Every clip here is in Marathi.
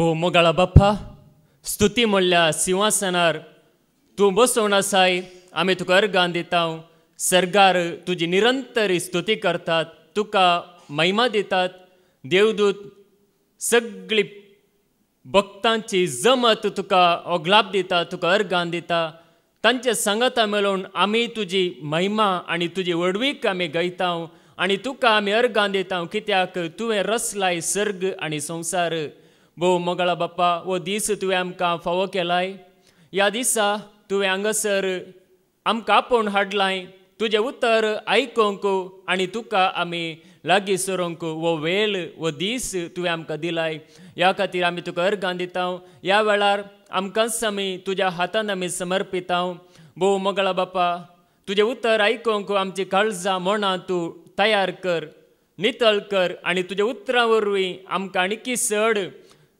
भोव मोगाळा बाप्पा, स्तुती म्हणल्या सिंहासनार तूं बसोवन आसाय. आमी तुका अर्गां दिता. सर्गार तुजी निरंतर स्तुती करतात, तुका महिमा दितात. देवदूत सगळी भक्तांची जमत तुका ओगलाप दिता, तुका अर्गां दिता. तांचे सांगाता मेळून आमी तुजी महिमा आनी तुजी वडवीक आमी गायता आनी तुका आमी अर्गां दिता, कित्याक तुवें रचलाय सर्ग आनी संवसार. भोव मोगाळा बाप्पा, हो दीस तुवें आमकां फावो केलाय. ह्या दिसा तुवें हांगासर आमकां आपोवन हाडलाय. तुजें उतर आयकोंक आनी तुका आमी लागीं सरोंक हो वेळ, हो दीस तुवें आमकां दिलाय. ह्या खातीर आमी तुका अर्गां दिता. ह्या वेळार आमकांच आमी तुज्या हातान आमी समर्पिता. भोव मोगाळा बाप्पा, तुजें उतर आयकोंक आमची काळजां मनां तूं तयार कर, नितळ कर आनी तुज्या उतरां वरवीं आमकां आनीक चड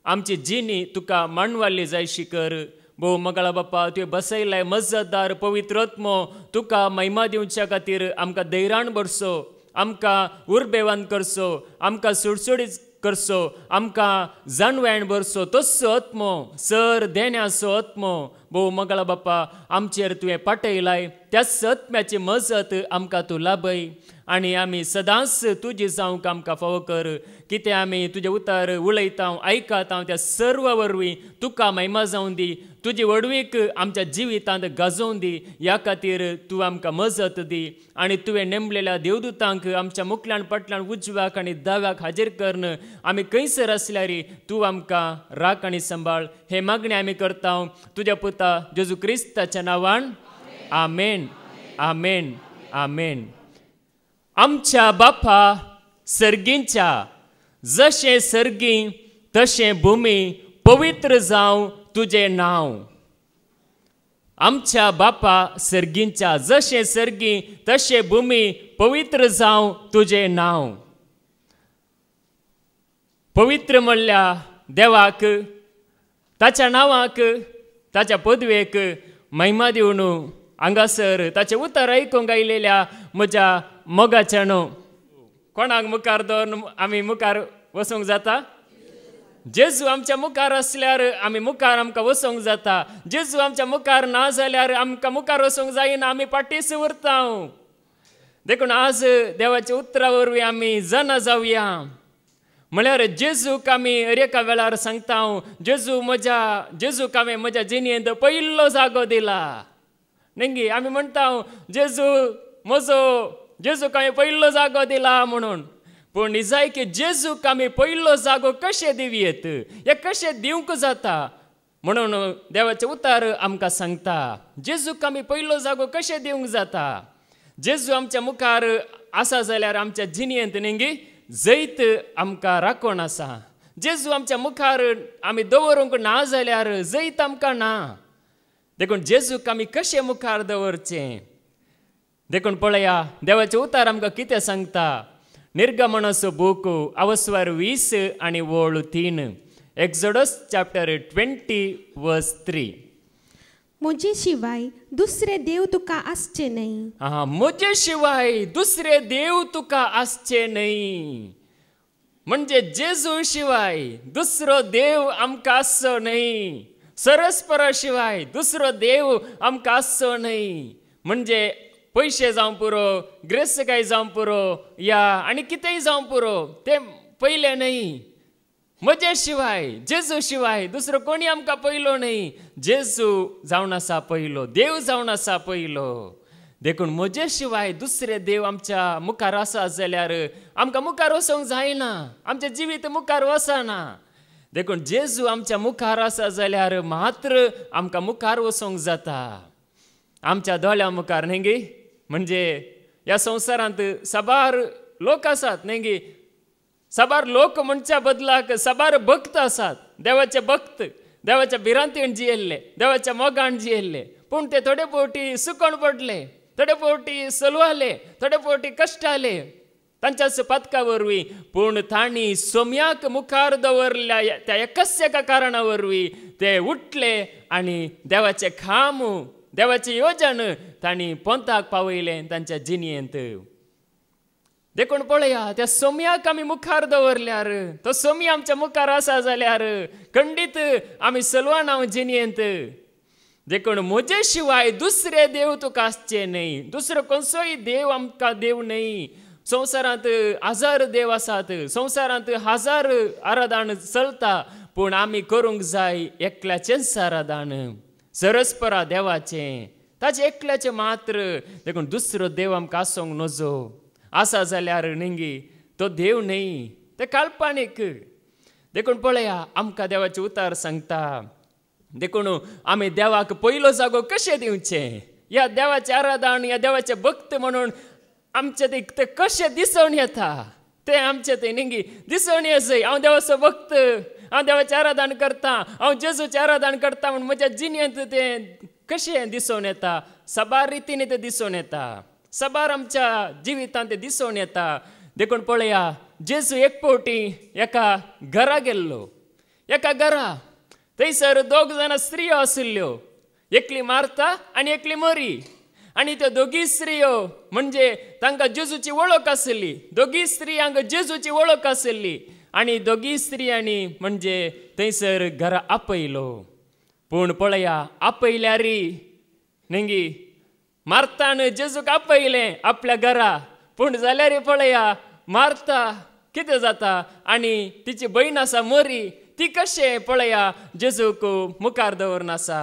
आमची जिणी तुका मांडवाली जायशी कर. भोव मोगाळा बाप्पा, तुवें बसयलाय मजतदार पवित्र आत्मो तुका महिमा दिवच्या खातीर आमकां धैर्यान भरसो, आमकां उर्बेवान करचो, आमकां सुडसुडीत करचो, आमकां जाणवण भरचो. तसो आत्मो, सर देण्याचो आत्मो भोव मोगाळा बाप्पा आमचेर तुवें पाठयलाय. त्याच आत्म्याची मजत आमकां तूं लाभय आनी आमी सदांच तुजी जावंक आमकां फावो कर. कितें आमी तुजें उतर उलयता, आयकता, त्या सर्व वरवीं तुका महिमा जावं दी. तुजी वडवीक आमच्या जिवितांत गाजोवन दी. ह्या खातीर तूं आमकां मजत दी आनी तुवें नेमलेल्या देवदूतांक आमच्या मुखल्यान फाटल्यान उजव्याक आनी दाव्याक हाजीर करन आमी खंयसर आसल्यार तूं आमकां राख आनी सांबाळ. हे मागणी आमी करता तुज्या पुता जेजू क्रिस्ताच्या नांवान. आमेन, आमेन, आमेन. आमच्या बापा सर्गींच्या, जशें सर्गी तशें भुमी पवित्र जावं तुजें नांव. आमच्या बापा सर्गींच्या, जशें सर्गी तशें भुमी पवित्र जावं तुजें नांव. पवित्र म्हणल्या देवाक, ताच्या नांवाक, ताच्या पदवेक महिमा दिवन हांगासर ताचें उतर आयकूंक आयलेल्या म्हज्या मोगाच्यानो कोणाक मुखार दवरून आमी मुखार वचूंक जाता? जेजू आमच्या मुखार असल्यार आमी मुखार आमकां वचोंक जाता. जेजू आमच्या मुखार ना जाल्यार आमकां मुखार वचोंक जायना, आमी फाटींच उरता. देखून आज देवाच्या उतरा वरवीं आमी जाणा जावया. म्हळ्यार जेजूक आमी हर एका वेळार सांगता, जेजूक हांवें म्हज्या जिणेंत पयलो जागो दिला. न्ही आमी म्हणटा जेजूक हांवें पयलो जागो दिला म्हणून. पूण जाय की जेजूक आमी पयलो जागो कशें दिवयेत, हे कशें दिवंक जाता म्हणून देवाचें उतर आमकां सांगता. जेजूक आमी पयलो जागो कशें दिवंक जाता. जेजू आमच्या मुखार आसा जाल्यार आमच्या जिणेंत न्ही जैत आमकां राखण आसा. जेजू आमच्या मुखार आमी दवरूंक ना जाल्यार जैत आमकां ना. देखून जेजूक आमी कशें मुखार दवरचें. देखून पळया देवाचें उतर आमकां कितें सांगता. निर्गमनाचो बूक अवस्वार 20 आनी वळ 3. एक्झोडस चॅप्टर 20 वर्स 3. म्हजे शिवाय दुसरे देव तुका आसचे न्हय. म्हजे शिवाय दुसरे देव तुका आसचे न्हय. म्हणजे जेजू शिवाय दुसरो देव आमकां आसचो न्हय. सरस्परा शिवाय दुसरो देव आमकां आसचो न्हय. म्हणजे पयशे जावं पुरो, ग्रेसकाय जावं पुरो, या आनी कितेंय जावं पुरो, तें पयलें न्हय. म्हजे शिवाय, जेजू शिवाय दुसरो कोणी आमकां पयलो न्हय. जेजू जावन आसा पयलो, देव जावन आसा पयलो. देखून म्हजे शिवाय दुसरे देव आमच्या मुखार आसा जाल्यार आमकां मुखार वचोंक जायना, आमचें जिवीत मुखार वचना. देखून जेजू आमच्या मुखार आसा जाल्यार मात्र आमकां मुखार वचोंक जाता. आमच्या दोळ्या मुखार न्ही म्हणजे ह्या संवसारांत साबार लोक आसात न्ही. साबार लोक म्हणच्या बदलाक साबार भक्त आसात. देवाचे भक्त, देवाच्या भिरांतीन जियेल्ले, देवाच्या मोगान जियेल्ले. पूण ते थोडे फावटी सुकोण पडले, थोडे फावटी सलवाले, थोडे फावटी कश्टाले तांच्याच पथका वरवीं. पूण तांणी सोम्याक मुखार दवरल्या त्या एकच एका कारणा वरवीं ते उठले आनी देवाचे खाम, देवाची योजन तांणी पंथाक पावयलें तांच्या जिणेंत. देखून पळया त्या सोम्याक आमी मुखार दवरल्यार तो सोमी आमच्या मुखार आसा जाल्यार खंडीत आमी सलवान हांव जिनियेंत देखून म्हजे शिवाय दुसरे देव तुका आसचे न्हय दुसरो खंयचोय देव आमकां देव न्हय संवसारांत हजार देव आसात संवसारांत हजार आराधन चलता पूण आमी करूंक जाय एकल्याचेंच आराधन सरस्परा देवाचें ताचे एकल्याचें मात्र देखून दुसरो देव आमकां आसूंक नजो आसा जाल्यार निंगी तो देव न्हय ते काल्पनीक देखून पळया आमकां देवाचे उतार सांगता देखून आमी देवाक पयलो जागो कशें दिवचें ह्या देवाचें आराधन ह्या देवाचे भक्त म्हणून आमचे ते कशें दिसून येता ते आमचे ते निंगी दिसून येसय हांव देवाचो भक्त हांव देवाचें आराधन करता हांव जेजूचें आराधन करता म्हूण म्हज्या जिणेंत तें कशें दिसून येता सबार रितीन तें दिसून येता सबार आमच्या जिवितांत तें दिसून येता देखून पळया जेजू एक फावटी एका घरा गेल्लो एका घरा थंयसर दोग जाणां स्त्रियो आशिल्ल्यो एकली मार्ता आनी एकली मरी आनी त्यो दोगी स्त्रियो म्हणजे तांकां जेजूची वळख आशिल्ली दोगी स्त्रियांक जेजूची वळख आशिल्ली आनी दोगी स्त्रियांनी म्हणजे थंयसर घरा आपयलो पूण पळया आपयल्यार नेंगी मार्तान जेजूक आपयलें आपल्या घरा पूण जाल्यार पळया मार्ता कितें जाता आनी तिची भयण आसा मरी ती कशें पळया जेजूक मुखार दवरून आसा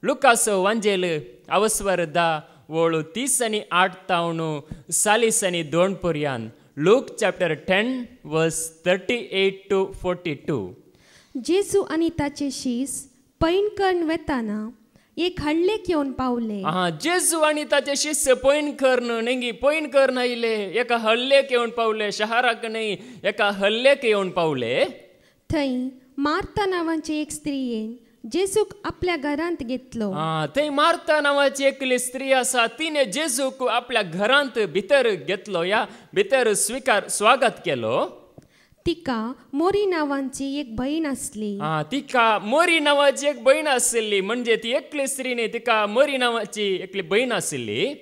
लुकासो वांजेल अवस्वर 10 वळू 30 आनी 8 तावन 40 आनी 2 पर्यंत लूक चॅप्टर 10 वर्स 38 to 42 जेजू आनी ताचे शीस पैन करून वेताना एक हळ्ळेक येवन पावले जेजू आनी ताचे शिष्य पैन करून आयले एका हल्लेक येवन पावले शहराक न्हय एका हल्लेक येवन पावले थंय मार्ता नांवाची एक स्त्रियेन जेजूक आपल्या घरांत घेतलो थंय मार्ता नांवाची एकली स्त्री आसा तिने जेजूक आपल्या घरांत भितर घेतलो या भितर स्वागत केलो तिका मोरी नांवाची एक भयण आसली तिका मोरी नांवाची एक भयण आशिल्ली म्हणजे ती एकली स्त्री न्ही तिका मोरी नांवाची एकली भयण आशिल्ली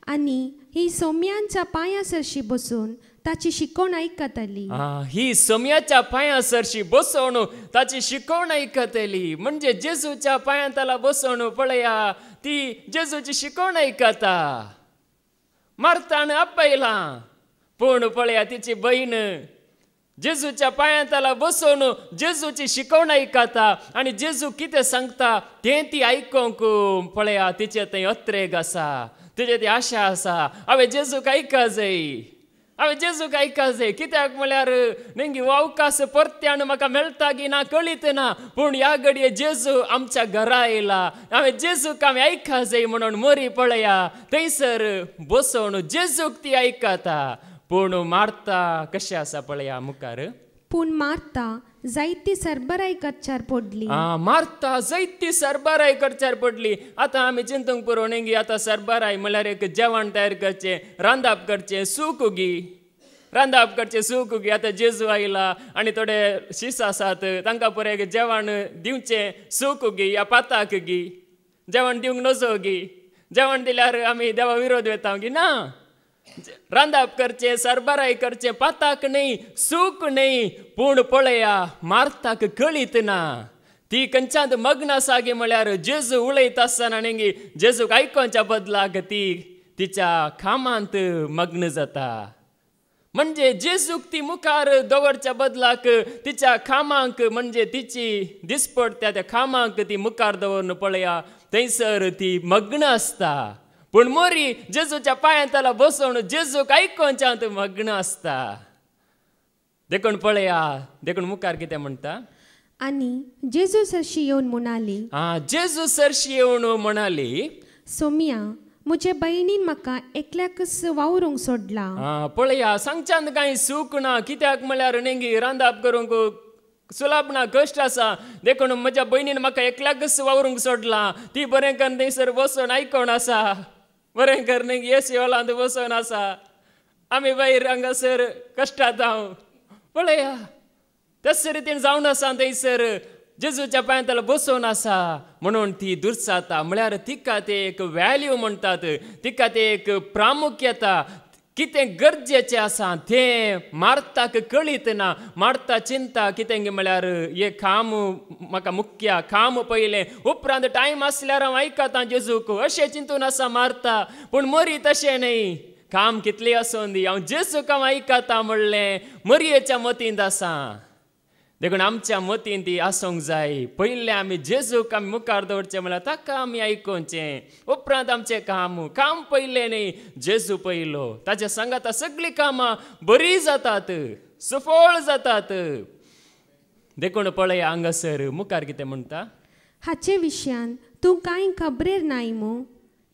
आनी ही सोम्यांच्या पांया सरशी बसून ताची शिकवण आयकताली ही सोम्याच्या पांया सरशी बसोवन ताची शिकवण आयकताली म्हणजे जेजूच्या पांयांतला बसोवन पळया ती जेजूची शिकवण आयकता मार्तान आपयलां पूण पळया तिची भयण जेजूच्या पांयांतला बसोवन जेजूची शिकवण आयकता आनी जेजू कितें सांगता तें ती आयकोंक पळया तिचे थंय अत्रेग आसा तिचे ती आशा आसा हांवें जेजूक आयका जाय हांवें जेजूक आयका जाय कित्याक म्हळ्यार नेंगी अवकाश परत्यान म्हाका मेळटा की ना कळीत ना पूण ह्या घडये जेजू आमच्या घरा आयला हांवें जेजूक हांवें आयका जाय म्हणून मरी पळया थंयसर बसोवन जेजूक ती आयकता पूण मार्ता कशें आसा पळया मुखार पूण मार्ता जायती सरबराय करच्यार पडली मार्ता जायती सरबराय करच्यार पडली आतां आमी चिंतूंक पुरो नेंगी आतां सरबराय म्हळ्यार एक जेवण तयार करचें रांदप करचें सूख उगी आतां जेजू आयला आनी थोडे शिस आसात तांकां पुरो एक जेवण दिवचें सूख उगी या पाताक गी जेवण दिवंक नजो गी जेवण दिल्यार आमी देवा विरोध वेता गी ना रांदप करचें सरबराय करचें पाताक न्हय सूख न्हय पूण पळया मार्ताक कळीत ना ती खंयच्यात मग्न आसा गे म्हळ्यार जेजू उलयता आसतना नेंगी जेजूक आयकोवच्या बदलाक ती तिच्या कामांत मग्न जाता म्हणजे जेजूक ती मुखार दवरच्या बदलाक तिच्या कामांक म्हणजे तिची दिसपडट्या त्या कामांक ती मुखार दवरून पळया थंयसर ती मग्न आसता पूण मोरी जेजूच्या पांयांतला बसोवन जेजूक आयकोवच्यात मग्न आसता देखून पळया देखून मुखार कितें म्हणटा आनी जेजू सरशी येवन म्हणाली जेजू सरशी येवन म्हणाली सोम्या म्हजे भयणीन म्हाका एकल्याकच वावरूंक सोडला पळया सांगच्यान कांय सूख ना कित्याक म्हळ्यार नेंगी रांदप करूंक सुलभ ना कश्ट आसा देखून म्हज्या भयणीन म्हाका एकल्याकच वावरूंक सोडला ती बरें करून थंयसर बसोन आयकोन आसा बरें कर नेंगी एसी हॉलांत बसोन आसा आमी भायर हांगासर कश्टांत हांव पळया तशे रितीन जावन आसा थंयसर जेजूच्या पांयांतला बसोन आसा म्हणून ती दुर्साता म्हळ्यार तिका ते एक वॅल्यू म्हणटात तिका ते एक प्रामुख्यता कितें गरजेचें आसा तें मार्ताक कळीत ना. मार्ता चिंता कितें म्हळ्यार हे काम म्हाका मुख्य काम पयलें, उपरांत टायम आसल्यार हांव आयकतां जेजूक, अशें चिंतून आसा मार्ता. पूण मरी तशें न्ही, काम कितलें आसूं दी हांव जेजूक हांव आयकतां म्हणलें मरयेच्या मतींत आसा. देखून आमच्या मतीन ती आसूंक जाय. पयलें आमी जेजूक आमी मुखार दवरचें म्हळ्यार ताका आमी आयकोवचें, उपरांत आमचें काम पयलें न्ही, जेजू पयलो. ताच्या सांगाता सगळीं कामां बरीं जातात, सफळ जातात. देखून पळया हांगासर मुखार कितें म्हणटा, हाचे विशयान तूं कांय खबरेर नाय मू,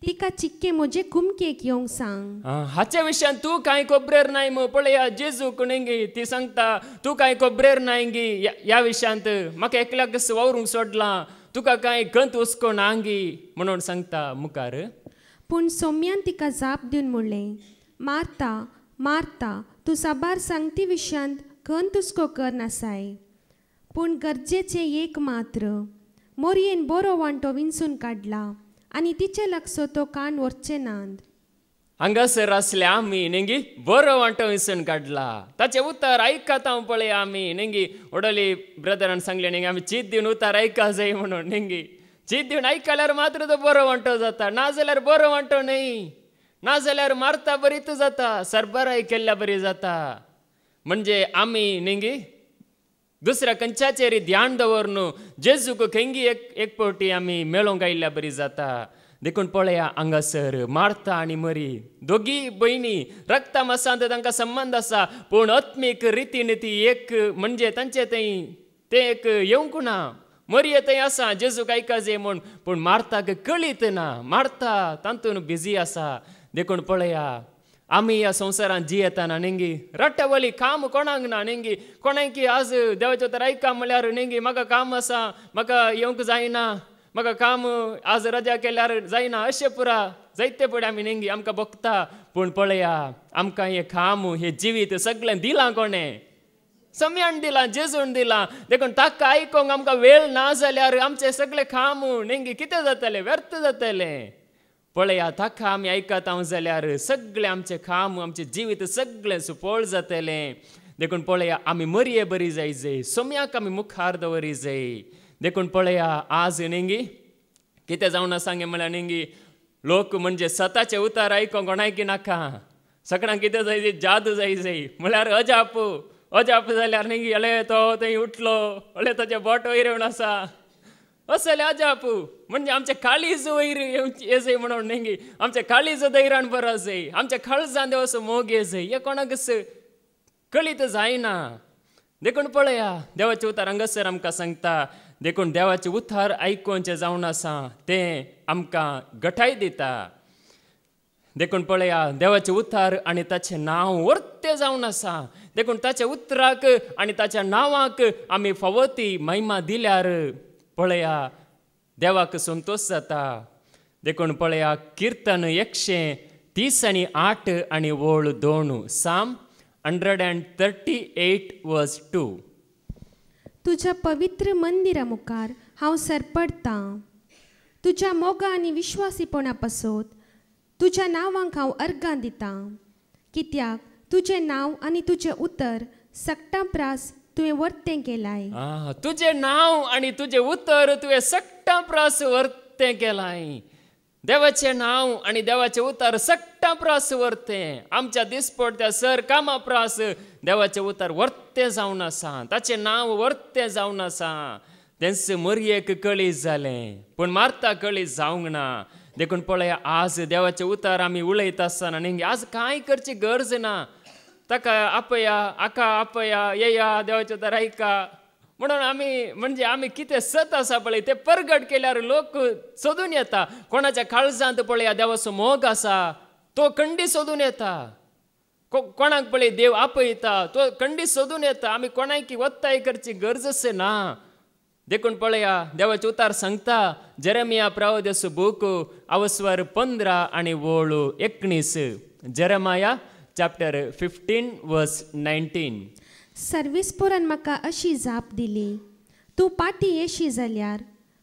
तिका चिक्के म्हजे कुमकेक येवंक सांग. हाच्या विशयान तूं कांय खबरेर नाय मू. पळया जेजूक न्ही ती सांगता तूं कांय खबरेर नाय गी ह्या विशयांत, म्हाका एकल्याक वावरूंक सोडलां, तुका कांय खंत हुस्को ना गी म्हणून सांगता मुखार. पूण सोम्यान तिका जाप दिवन म्हणलें, मार्ता मार्ता, तूं साबार सांगती विशयांत खंत हुस्को करनासाय, पूण गरजेचें एक मात्र. मोरयेन बरो वांटो विंचून काडला आनी तिचे लागसो तो कान व्हरचे नांद. हांगासर आसले आमी नेंगी बरो वांटो विसरून काडला. ताचें उतर आयकता पळय आमी नेंगी. ओडोली ब्रदरान सांगलें नेंगी आमी चीत दिवन उतर आयका जाय म्हणून. नेंगी चीत दिवन आयकल्यार मात्र तो बरो वांटो जाता, नाजाल्यार बरो वांटो न्हय. नाजाल्यार मारता बरीच जाता, सरबराय केल्ल्या बरी जाता. म्हणजे आमी नेंगी दुसऱ्या खंयच्याचेर ध्यान दवरन जेजूक खंयगी एक फावटी आमी मेळोंक आयिल्ल्या बरी जाता. देखून पळया हांगासर मार्ता आनी मरी दोगी भयणी रक्ता मासांत तांकां संबंध आसा, पूण आत्मीक रितीन ती एक म्हणजे तांचे ते एक येवंक ना. मरये थंय आसा जेजूक आयका जाय म्हूण, पूण मार्ताक कळीत ना. मार्ता तातूंत बिजी आसा. देखून पळया आमी ह्या संवसारांत जियेताना नेंगी रट्टावली काम कोणाक ना. नेंगी कोणाक आज देवाचें उतर आयका म्हळ्यार नेंगी म्हाका काम आसा, म्हाका येवंक जायना, म्हाका काम आज रजा केल्यार जायना, अशें पुरा जायते पळय आमी नेंगी आमकां बगता. पूण पळया आमकां हें काम हें जिवीत सगळें दिलां कोणें? सम्यान दिलां, जेजून दिलां. देखून ताका आयकोंक आमकां वेळ ना जाल्यार आमचें सगळें काम नेंगी कितें जातलें? व्यर्थ जातलें. पळया ताका आमी आयकता जाल्यार सगळें आमचें काम आमचें जिवीत सगळें सुफळ जातलें. देखून पळया आमी मरये बरी जाय, सोम्याक आमी मुखार दवरी जाय. देखून पळया आज नेंगी कितें जावन आसा म्हळ्यार नेंगी लोक म्हणजे स्वताचे उतार आयकोंक कोणायकी नाका. सगळ्यांक कितें जाय जादू जाय म्हळ्यार अजाप जाल्यार नेंगी अले तो थंय उठलो, अले ताचे बोट वयर येवन आसा, असले अजाप. म्हणजे आमचे काळीज वयर येजय म्हणून नेंगी आमचे काळीज दैराण बरो जाय, आमच्या काळजान देवाचो मोग येजय, हे कोणाक कळीत जायना. देखून पळया देवाचें उतार हांगासर आमकां सांगता. देखून देवाचें उतार आयकोवचें जावन आसा तें आमकां घटाय दिता. देखून पळया देवाचें उतार आनी ताचें नांव वर्तें जावन आसा. देखून ताच्या उतराक आनी ताच्या नांवाक आमी फावती महिमा दिल्यार पळया देवाक संतोश जाता. देखून पळया किर्तन 138 आनी वोळ 2, साम 138:2. तुझ्या पवित्र मंदिरा मुखार हांव सरपडतां. तुज्या मोगा आनी विश्वासीपणा पासत तुज्या नांवांक हांव अर्गां दितां. कित्याक तुजें नांव आनी तुजें उतर सक्टा प्रास तुवें वर्तें केलाय. तुजें नांव आनी तुजें उतर तुवें सक्टा प्रास वर्तें केलाय. देवाचें नांव आनी देवाचें उतर सक्टा प्रास वर्तें. आमच्या दिसपट्ट्या सर कामा प्रास देवाचें उतर वर्तें जावन आसा, ताचें नांव वर्तें जावन आसा. तेंच मरयेक कळीज जालें, पूण मार्ता कळीज जावंक ना. देखून पळया आज देवाचें उतर आमी उलयत आसतना नेंगी आज कांय करची गरज ना. ताका आपया, आका आपया, येया देवाचें उतर आयका म्हणून आमी म्हणजे आमी कितें सत आसा पळय तें परगट केल्यार लोक सोदून येता. कोणाच्या काळजांत पळया देवाचो मोग आसा तो खंडी सोदून येता. कोणाक पळय देव आपयता तो खंडी सोदून येता. आमी कोणायकी वत्ताय करची गरजच ना. देखून पळया देवाचें उतार सांगता जेरेमिया प्रवादीचो बूक अवस्वर 15 आनी वोळ 19. Jeremiah chapter 15:19. सर्विस्पोरान म्हाका अशी जाप दिली, तूं पाटी येशी जाल्यार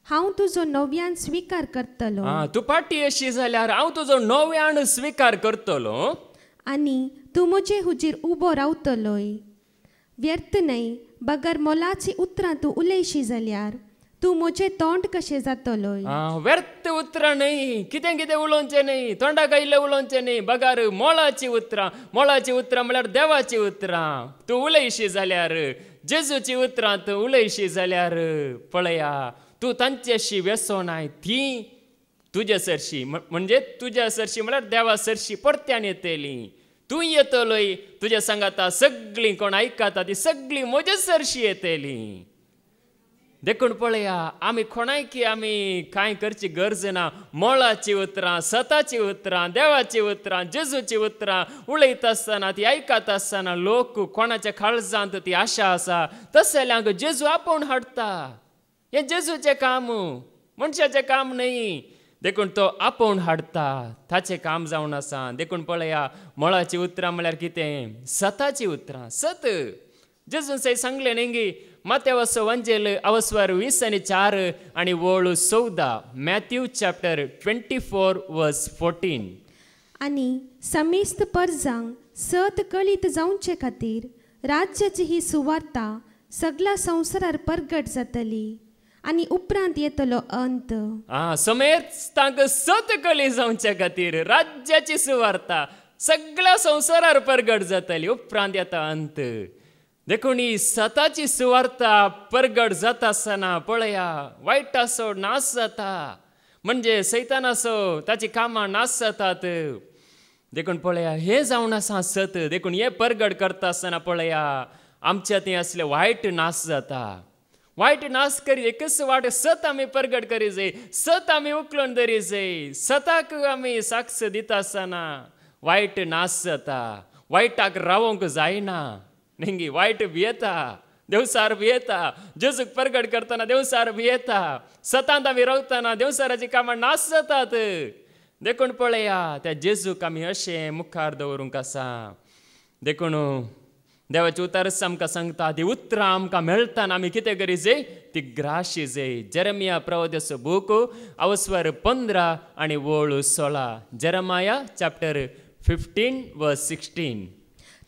हांव तुजो नव्यान स्विकार करतलो. तूं पाटी येशी जाल्यार हांव तुजो नव्यान स्विकार करतलो. आनी तूं म्हजे हुजीर उबो रावतलोय. व्यर्थ न्हय, बगर मोलाची उतरां तूं उलयशी जाल्यार तूं म्हजें तोंड कशें जातलोय. व्यर्थ उतरां न्हय, कितें कितें उलोवचें न्हय, तोंडाक आयिल्लें उलोवचें न्हय, बगार मोलाची उतरां म्हळ्यार देवाची उतरां तूं उलयशी जाल्यार, जेजूची उतरां तूं उलयशी जाल्यार पळया तूं तांच्याशी वेसोनाय ती तुज्या सरशी, म्हणजे तुज्या सरशी म्हळ्यार देवा सरशी परत्यान येतलीं. तूं येतलोय, तुज्या सांगाता सगळीं कोण आयकता ती सगळीं म्हजे सरशी येतलीं. देखून पळया आमी कोणायकी आमी कांय करची गरज ना. मोळाची उतरां, सताची उतरां, देवाची उतरां, जेजूची उतरां उलयता आसतना ती आयकता आसतना लोक कोणाच्या काळजांत ती आशा आसा तसल्यांक जेजू आपोवन हाडटा. हें जेजूचें काम, मनशाचें काम न्हय. देखून तो आपोवन हाडटा, ताचें काम जावन आसा. देखून पळया मोळाची उतरां म्हळ्यार कितें, सताची उतरां. सत जेजून थंय सांगलें न्ही, मातेवाचो वंजेल अवस्वार 20:4 आनी वळू 14, मॅथ्यू चॅप्टर 24:14. आनी समेस्त परजांक सत कळीत जावचे खातीर राज्याची ही सुवार्ता सगळ्या संवसारार परगट जातली आनी उपरांत येतलो अंत. समेस्तांक सत कळी जावचे खातीर राज्याची सुवार्ता सगळ्या संवसारार परगट जातली, उपरांत येता अंत. देखून ही सताची सुवार्ता परगट जाता आसतना पळया वायटाचो नाश जाता, म्हणजे सैतानाचो ताची कामां नाश जातात. देखून पळया हे जावन आसा सत. देखून हे परगट करता आसतना पळया आमच्या थंय असले वायट नाश जाता. वायट नाश करी एकच वाट सत आमी परगट करी जाय, सत आमी उखलून धरी जाय. सताक आमी साक्ष दिता आसतना वायट नाश जाता. वायटाक रावोंक जायना न्ही, वायट भियेता, देवसार भियेता. जेजूक परगट करतना देवसार भियेता. सतांत आमी रावतना देवसाराची कामां नाश जातात. देखून पळया त्या जेजूक आमी अशें मुखार दवरूंक आसा. देखून देवाची उतरां आमकां सांगता ती उतरां आमकां मेळटाना आमी कितें करी जाय, ती ग्राशी जाय. जेरेमिया प्रवाद्याचो बूक अवस्वार 15 आनी वळू 16. Jeremiah chapter 15:16.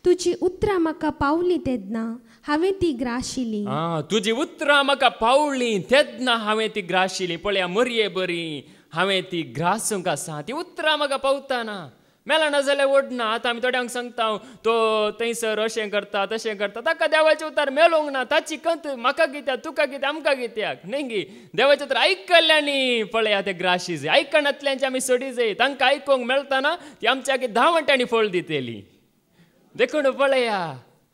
तुजी उतरां म्हाका पावली तेन्ना हांवें ती ग्राशिली. तुजी उतरां म्हाका पावली तेन्ना हांवें ती ग्राशिली. पळया मरये बरी हांवें ती ग्रासूंक आसा. ती उतरां म्हाका पावताना मेला ना जाल्यार ओडना. आतां आमी थोड्यांक सांगता तो थंयसर अशें करता तशें करता, ताका देवाचें उतर मेलोंक ना. ताची कंत म्हाका कित्याक, तुका कित्याक, आमकां कित्याक न्ही. देवाचें उतर आयकल्यांनी पळया ते ग्राशी जाय. आयकनातल्यांची आमी सोडी जाय. तांकां आयकूंक मेळटाना ती आमच्या 10 मिनटांनी फळ दितेली. देखून पळया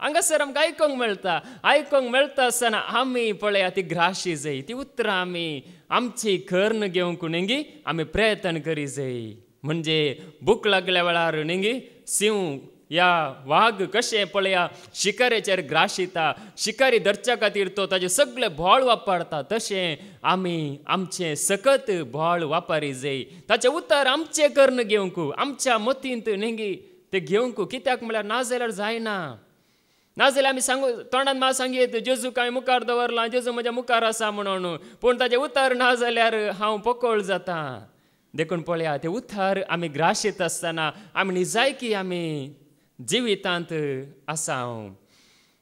हांगासर आमकां आयकूंक मेळटा. आयकूंक मेळटा आसतना आमी पळया ती ग्राशी जाय. ती उतरां आमी आमची खर्ण घेवंक न्ही आमी प्रयत्न करी जाय. म्हणजे भूक लागल्या वेळार न्ही सिंह या वाघ कशें पळया शिकारेचेर ग्राशिता, शिकारी धरच्या खातीर तो ताजे सगळे भोळ वापरता, तशें आमी आमचें सकत भोळ वापरी जाय. ताचें उतर आमचें कर्ण घेवंक, आमच्या मतींत न्ही ते घेवंक. कित्याक म्हळ्यार नाजाल्यार जायना. नाजाल्यार आमी सांगू तोंडान म्हाका सांगीत जेजूक हांवें मुखार दवरलां, जेजू म्हज्या मुखार आसा म्हणून, पूण ताचें उतर ना जाल्यार हांव पोकळ जाता. देखून पळया ते उतर आमी ग्राशीत आसतना आमी निजायकी आमी जिवितांत आसा.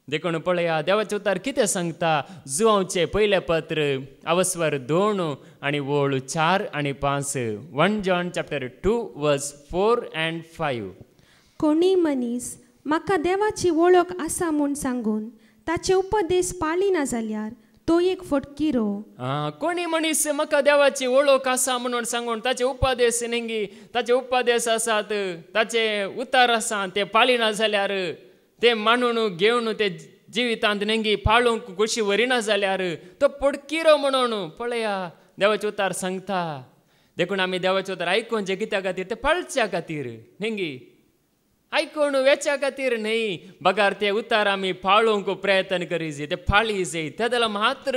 देखून पळया देवाचें उतर कितें सांगता. जुवांचें पयलें पत्र अवस्वार 2 आनी वळू 4 आनी 5. 1 John chapter 2:4 and 5. कोणी मनीस म्हाका देवाची वळख आसा म्हूण सांगून ताचे उपदेश पाळिना जाल्यार तो एक फटकिरो. कोणी मनीस म्हाका देवाची वळख आसा म्हणून सांगून ताचे उपदेश न्ही, ताचे उपदेश आसात, ताचे उतर आसा ते पाळिना जाल्यार, ते मानून घेवन ते जिवितांत न्ही पाळूंक कशी वरिना जाल्यार तो फटकिरो म्हणून पळया देवाचे उतर सांगता. देखून आमी देवाचे उतर आयकूंचे कित्या खातीर, ते पाळच्या खातीर न्ही, आयकून वेच्या खातीर न्ही. बगार ते उतर आमी पाळूंक प्रयत्न करी जाय, ते पाळी जाय. त्या जाल्यार मात्र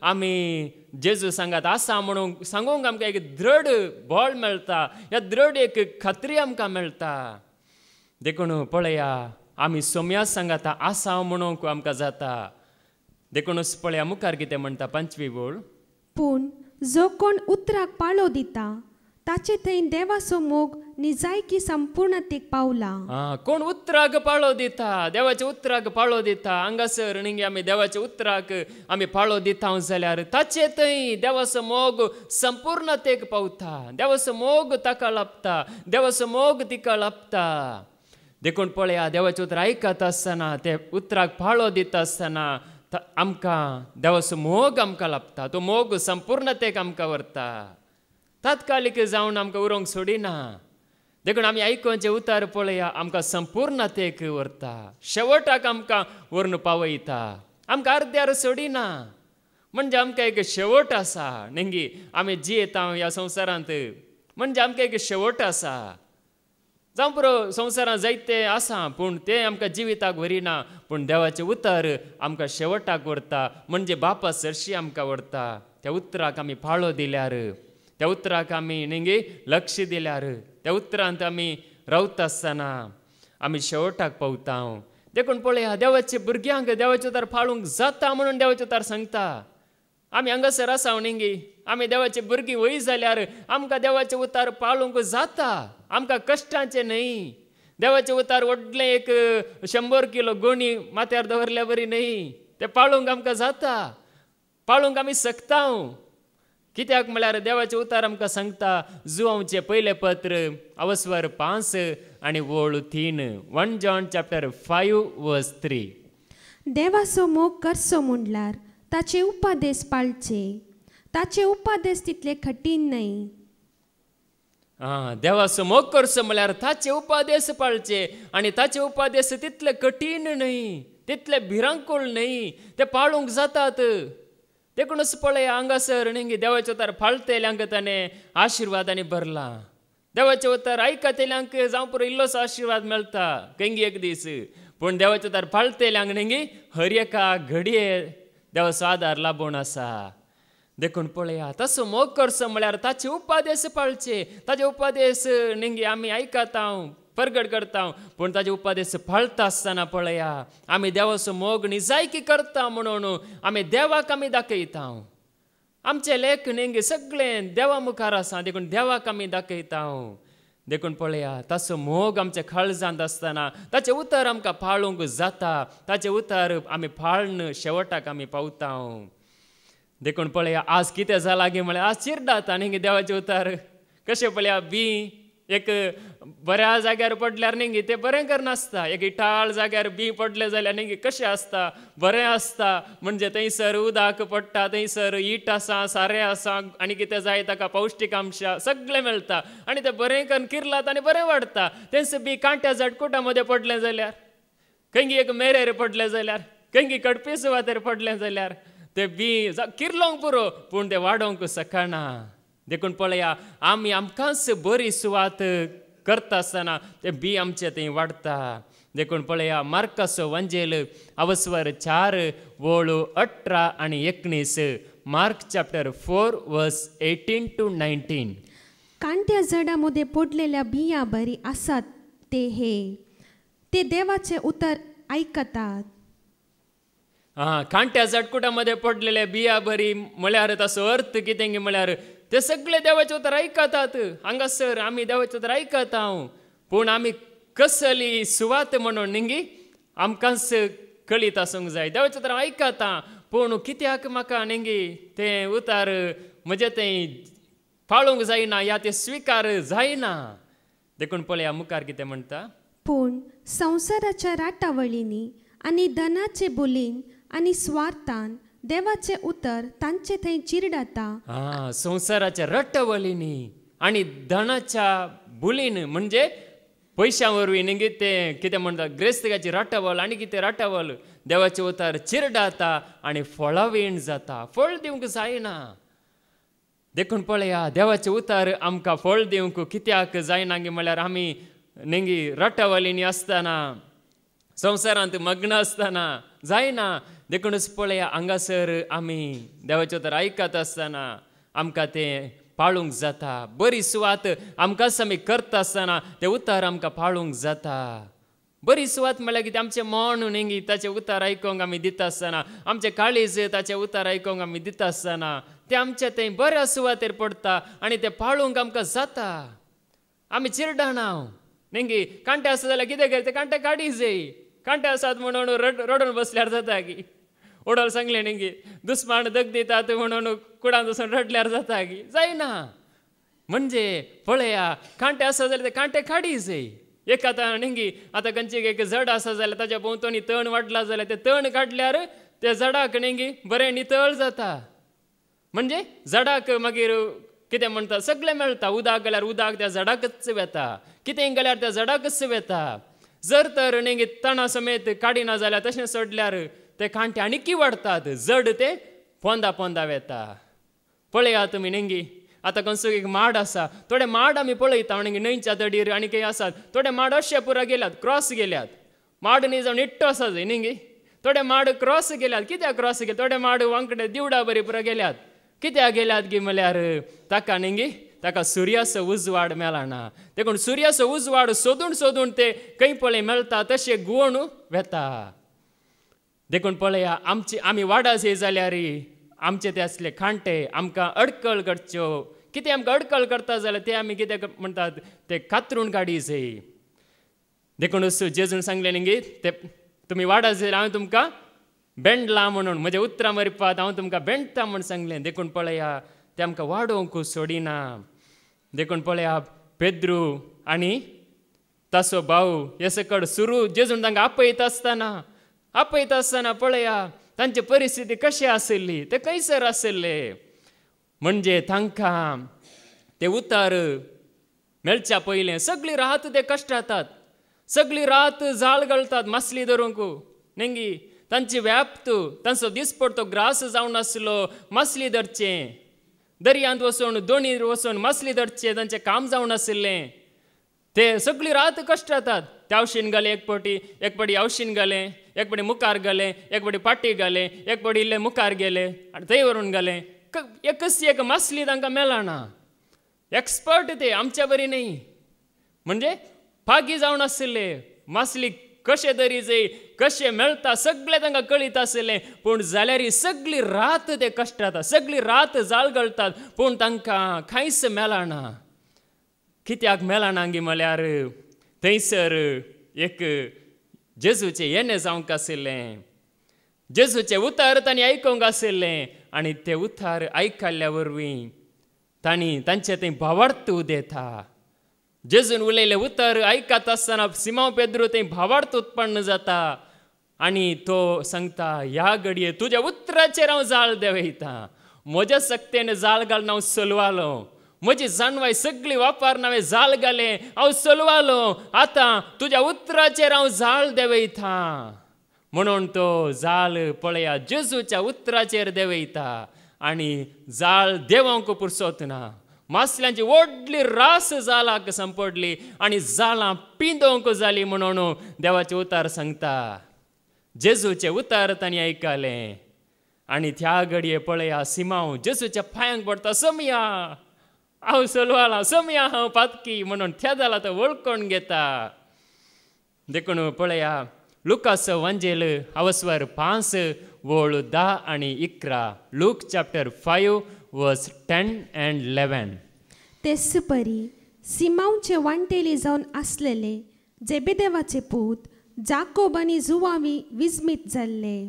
आमी जेजू सांगात आसा म्हणून सांगूंक आमकां एक दृढ बळ मेळटा, ह्या दृढ एक खात्री आमकां मेळटा. देखून पळया आमी सोम्या सांगाता आसा म्हणूंक आमकां जाता. देखूनच पळया मुखार कितें म्हणटा 5वी ओळ. पूण जो कोण उतराक पाळो दिता ताचे थंय देवाचो मोग निजायकी संपूर्णतेक पावला. कोण उतराक पाळो दिता, देवाच्या उतराक पाळो दिता. हांगासर न्ही आमी देवाच्या उतराक आमी पाळो दिता जाल्यार ताचे थंय देवाचो मोग संपूर्णतेक पावता. देवाचो मोग ताका लाभता, देवाचो मोग तिका लाभता. देखून पळया, देवाचे उतर आयकत आसतना, ते उतराक पाळो दिता आसतना आमकां देवाचो मोग आमकां लाभता. तो मोग संपूर्णतेक आमकां व्हरता, तात्कालीक जावन आमकां उरोंक सोडिना. देखून आमी आयकोनचे उतार पळया, आमकां संपूर्णतेक व्हरता, शेवटाक आमकां व्हरून पावयता, आमकां अर्द्यार सोडिना. म्हणजे आमकां एक शेवट आसा न्ही. आमी जियेता ह्या संवसारांत म्हणजे आमकां एक शेवट आसा. जावं पुरो संवसारांत जायते आसा, पूण ते आमकां जिविताक व्हरिना, पूण देवाचें उतर आमकां शेवटाक व्हरता, म्हणजे बापा सरशी आमकां व्हरता. त्या उतराक आमी पाळो दिल्यार, त्या उतराक आमी न्ही लक्ष दिल्यार, त्या उतरांत आमी रावता आसतना आमी शेवटाक पावता. देखून पळया, देवाच्या भुरग्यांक देवाचें उतर पाळूंक जाता म्हणून देवाचें उतर सांगता. आमी हांगासर आसा न्ही, आमी देवाची भुरगीं वय जाल्यार आमकां देवाचें उतार पाळूंक जाता. आमकां कश्टांचें न्हय. देवाचें उतार व्हडलें एक 100 किलो गोणी माथ्यार दवरल्या बरी न्हय. ते पाळूंक आमकां जाता, पाळूंक आमी शकता. कित्याक म्हळ्यार देवाचें उतार आमकां सांगता, जुआंवचें पयलें पत्र अवस्वर 5 आनी वोळ 3, 1 John chapter 5:3. देवाचो मोग करचो म्हणल्यार ताचे उपादेश पाळचे. ताचे उपादेश तितले कठीण न्हय. देवाचो मोग करचो म्हळ्यार ताचे उपादेश पाळचे, आनी ताचे उपादेश तितले कठीण न्हय, तितले भिरांकूळ न्हय, ते पाळूंक जातात. देखूनच पळया, हांगासर न्ही देवाचें उतार पाळतेल्यांक ताणें आशिर्वादांनी भरला. देवाचें उतार आयकतेल्यांक जावं पुरो इल्लोसो आशिर्वाद मेळटा कंगी एक दीस, पूण देवाचें उतार पाळतेल्यांक न्ही हर एका घडये देवाचो आदार लाबून आसा. देखून पळया, तसो मोग करचो म्हळ्यार ताचे उपादेश पाळचे. ताचे उपादेश न्ही आमी आयकता, परगट करता, पूण ताचे उपादेश पाळता आसतना पळया, आमी देवाचो मोग निजायकी करता म्हणून आमी देवाक आमी दाखयता. आमचे लेख न्ही सगळें देवा मुखार आसा, देखून देवाक आमी दाखयता. देखून पळया, ताचो मोग आमच्या काळजांत आसतना ताचे उतर आमकां पाळूंक जाता. ताचे उतर आमी पाळन शेवटाक आमी पावता. देखून पळया, आज कितें जालां गे म्हळ्यार आज चिरडाता न्ही देवाचे उतार. कशें पळया, बी एक बऱ्या जाग्यार पडल्यार न्ही तें बरें करनासता. एक इटाळ जाग्यार बी पडलें जाल्यार न्ही कशें आसता, बरें आसता. म्हणजे थंयसर उदक पडटा, थंयसर ईट आसा, सारें आसा, आनी कितें जाय ताका पौश्टीक अंश सगळें मेळटा, आनी तें बरें करून किरलात आनी बरें वाडटा. तेंच बी कांट्या जटकुटा मदें पडलें जाल्यार, खंयी एक मेरेर पडलें जाल्यार, खंयी कडपी सुवातेर पडलें जाल्यार ते बी किरलोंक पुरो, पूण ते वाडोंक शकना. देखून पळया, आमी आमकांच बरी सुवात करता आसतना ते बी आमचे थंय वाडटा. देखून पळया, मार्काचो वंजेल अवस्वर 4 वोळ 18 आनी 19. मार्क चॅप्टर 4 वर्स 18 to 19. कांट्या जडामध्ये पडलेल्या बिया बरी आसात ते देवाचे उतर आयकतात. कांट्या जटकुटामध्ये पडलेल्या बिया बरी म्हळ्यार ताचो अर्थ कितें म्हळ्यार ते सगळे देवाचे उतर आयकतात. हांगासर आमी देवाचे उतर आयकता, पूण आमी कसली सुवात म्हणून न्ही आमकांच कळीत आसूंक जाय. देवाचे उतर आयकता, पूण कित्याक म्हाका न्ही तें उतर म्हजें तें पाळूंक जायना या ते स्विकार जायना. देखून पळया, मुखार कितें म्हणटा, पूण संवसाराच्या राटावळींनी आनी धनाचे बोलीन आनी स्वार्थान देवाचे उतर तांचे थंय चिरडाता. संवसाराच्या रट्टवळींनी आनी धनाच्या बुलीन म्हणजे पयशां वरवीं न्ही ते कितें म्हणटा ग्रेस्तकाची राटावळ आनी कितें राटावळ देवाचे उतर चिरडाता आनी फळावीण जाता, फळ दिवंक जायना. देखून पळया, देवाचे उतर आमकां फळ दिवंक कित्याक जायना गे म्हळ्यार आमी न्ही राटावळींनी आसतना संवसारांत मग्न आसतना जायना. देखूनच पळया, हांगासर आमी देवाचे उतर आयकत आसतना आमकां तें पाळूंक जाता. बरी सुवात आमकांच आमी करता आसतना तें उतर आमकां पाळूंक जाता. बरी सुवात म्हळ्यार कितें, आमचें मन न्ही ताचें उतर आयकोंक आमी दिता आसतना, आमचें काळीज ताचें उतर आयकोंक आमी दिता आसतना ते आमच्या थंय बऱ्या सुवातेर पडटा आनी ते पाळूंक आमकां जाता. आमी चिरडाणाव नेंगी कांटे आसा जाल्यार कितें करता, कांटे काडी जाय. कांटे आसात म्हणून रडून बसल्यार जाता की. ओडोल सांगलें नेंगी दुस्मान दग दितात म्हणून कुडांत वचून रडल्यार जाता की, जायना. म्हणजे पळया, कांटे आसा जाल्यार ते कांटे काडी जाय. एक आतां नेंगी आतां खंयचें एक झाड आसा जाल्यार ताच्या भोंवतणी तण वाडला जाल्यार ते तण काडल्यार त्या झाडाक नेंगी बरें नितळ जाता. म्हणजे झाडाक मागीर कितें म्हणटा सगळें मेळटा. उदक घाल्यार उदक त्या झाडाकच वेता, कितें घाल्यार त्या झाडाकच वेता. जर तर नेंगी तणा समेत काडिना जाल्यार तशें सोडल्यार ते कांटे आनीक वाडटात, जड ते पोंदा पोंदा वेता. पळया तुमी नेंगी आतां खंयचो एक माड आसा, थोडे माड आमी पळयता नेंगी न्हंयच्या दडीर आनी खंय आसात. थोडे माड अशे पुरो गेल्यात, क्रॉस गेल्यात. माड न्ही जावन इट्टो आसा जंय नेंगी. थोडे माड क्रॉस गेल्यात. कित्याक क्रॉस गेले? थोडे माड वांकडे दिवडा बरी पुरो गेल्यात. कित्याक गेल्यात गी म्हळ्यार ताका नेंगी ताका सुर्याचो उजवाड मेळना. देखून सुर्याचो उजवाड सोदून सोदून ते खंय पळय मेळटा तशे गुवण वेता. देखून पळया, आमी वाडा जाय जाल्यार आमचे ते असले कांटे आमकां अडकळ करच्यो. कितें आमकां अडकळ करता जाल्यार ते आमी कितें म्हणटात ते कातरून काडी जाय. देखून जेजून सांगलें नेंगी ते तुमी वाडा जाय हांवें तुमकां बेंडला म्हणून, म्हजे उतरां मरपात हांव तुमकां बेंडटा म्हूण सांगलें. देखून पळया ते आमकां वाडोवंक सोडिना. देखून पळया पेद्रू आनी ताचो भाऊ हे सकट सुरू जेजून तांकां आपयता आसतना पळया तांची परिस्थिती कशी आशिल्ली, ते कैसर आशिल्ले. म्हणजे तांकां ते उतार मेळच्या पयलें सगळी रात ते कश्टातात. सगळी रात जाळ गळटात मासली धरूंक नेंगी. तांची व्याप्त तांचो दिसपडतो ग्रास जावन नासलो मासली धरचें. दर्यांत वचून दोणीर वचून मासली धरचें तांचें काम जावन आशिल्लें. ते सगळी रात कश्टातात. त्या आवशीन घाले एक पाटी आवशीन घाले, एक पाटी मुखार घाले, एक पाटी पाटी घाले, एक पाटी इल्ले मुखार गेले आनी थंय व्हरून घाले. एकच एक मासली तांकां मेळना. एक्सपर्ट ते आमच्या बरी न्ही. म्हणजे फागी जावन आशिल्ले. मासली कशें तरी जाय, कशें मेळटा सगळें तांकां कळीत आशिल्लें. पूण जाल्यार सगळी रात ते कश्टातात, सगळी रात जाळ गळटात, पूण तांकां कांयच मेळना. कित्याक मेळना गी म्हळ्यार थंयसर एक जेजूचें येणें जावंक आशिल्लें. जेजूचें उतार तांणी आयकूंक आशिल्लें आनी तें उतार आयकल्ल्या वरवीं तांचे थंय भावार्थ उदेता. जेजून उलयलें उतार आयकत आसतना सिमोन पेद्रू थंय भावार्थ उत्पन्न जाता आनी तो सांगता ह्या घडये तुज्या उतराचेर हांव जाळ देंवयता. म्हज्या सक्तेन जाळ घालून हांव चलवालो. म्हजी जाणवाय सगळी वापरना हांवें जाळ घालें, हांव चलवालो. आतां तुज्या उतराचेर हांव जाळ देंवयता. म्हणून तो जाळ पळया जेजूच्या उतराचेर देंवयता आनी जाळ देंवोंक पुरसोत ना. मासल्यांची व्हडली रास जालाक संपडली आनी जाळां पिंदोवंक जाली म्हणून देवाचें उतार सांगता. जेजूचें उतार तांणी आयकलें आनी त्या घडये पळया सिमोन जेजूच्या पांयांक पडटा. समया हांव चलवाला, समया हांव पातकी म्हणून त्या जाला तो वळखून घेता. देखून पळया लुकाचो वांजेल अवस्वर 5 वोळ 10 आनी 11. लूक चॅप्टर 5 वर्स 10 and 11. तेच परी सिमोनचे वांटेली जावन आसलेले जेबेदेवाचे पूत जाकोब आनी जुवावी विस्मीत जाल्ले.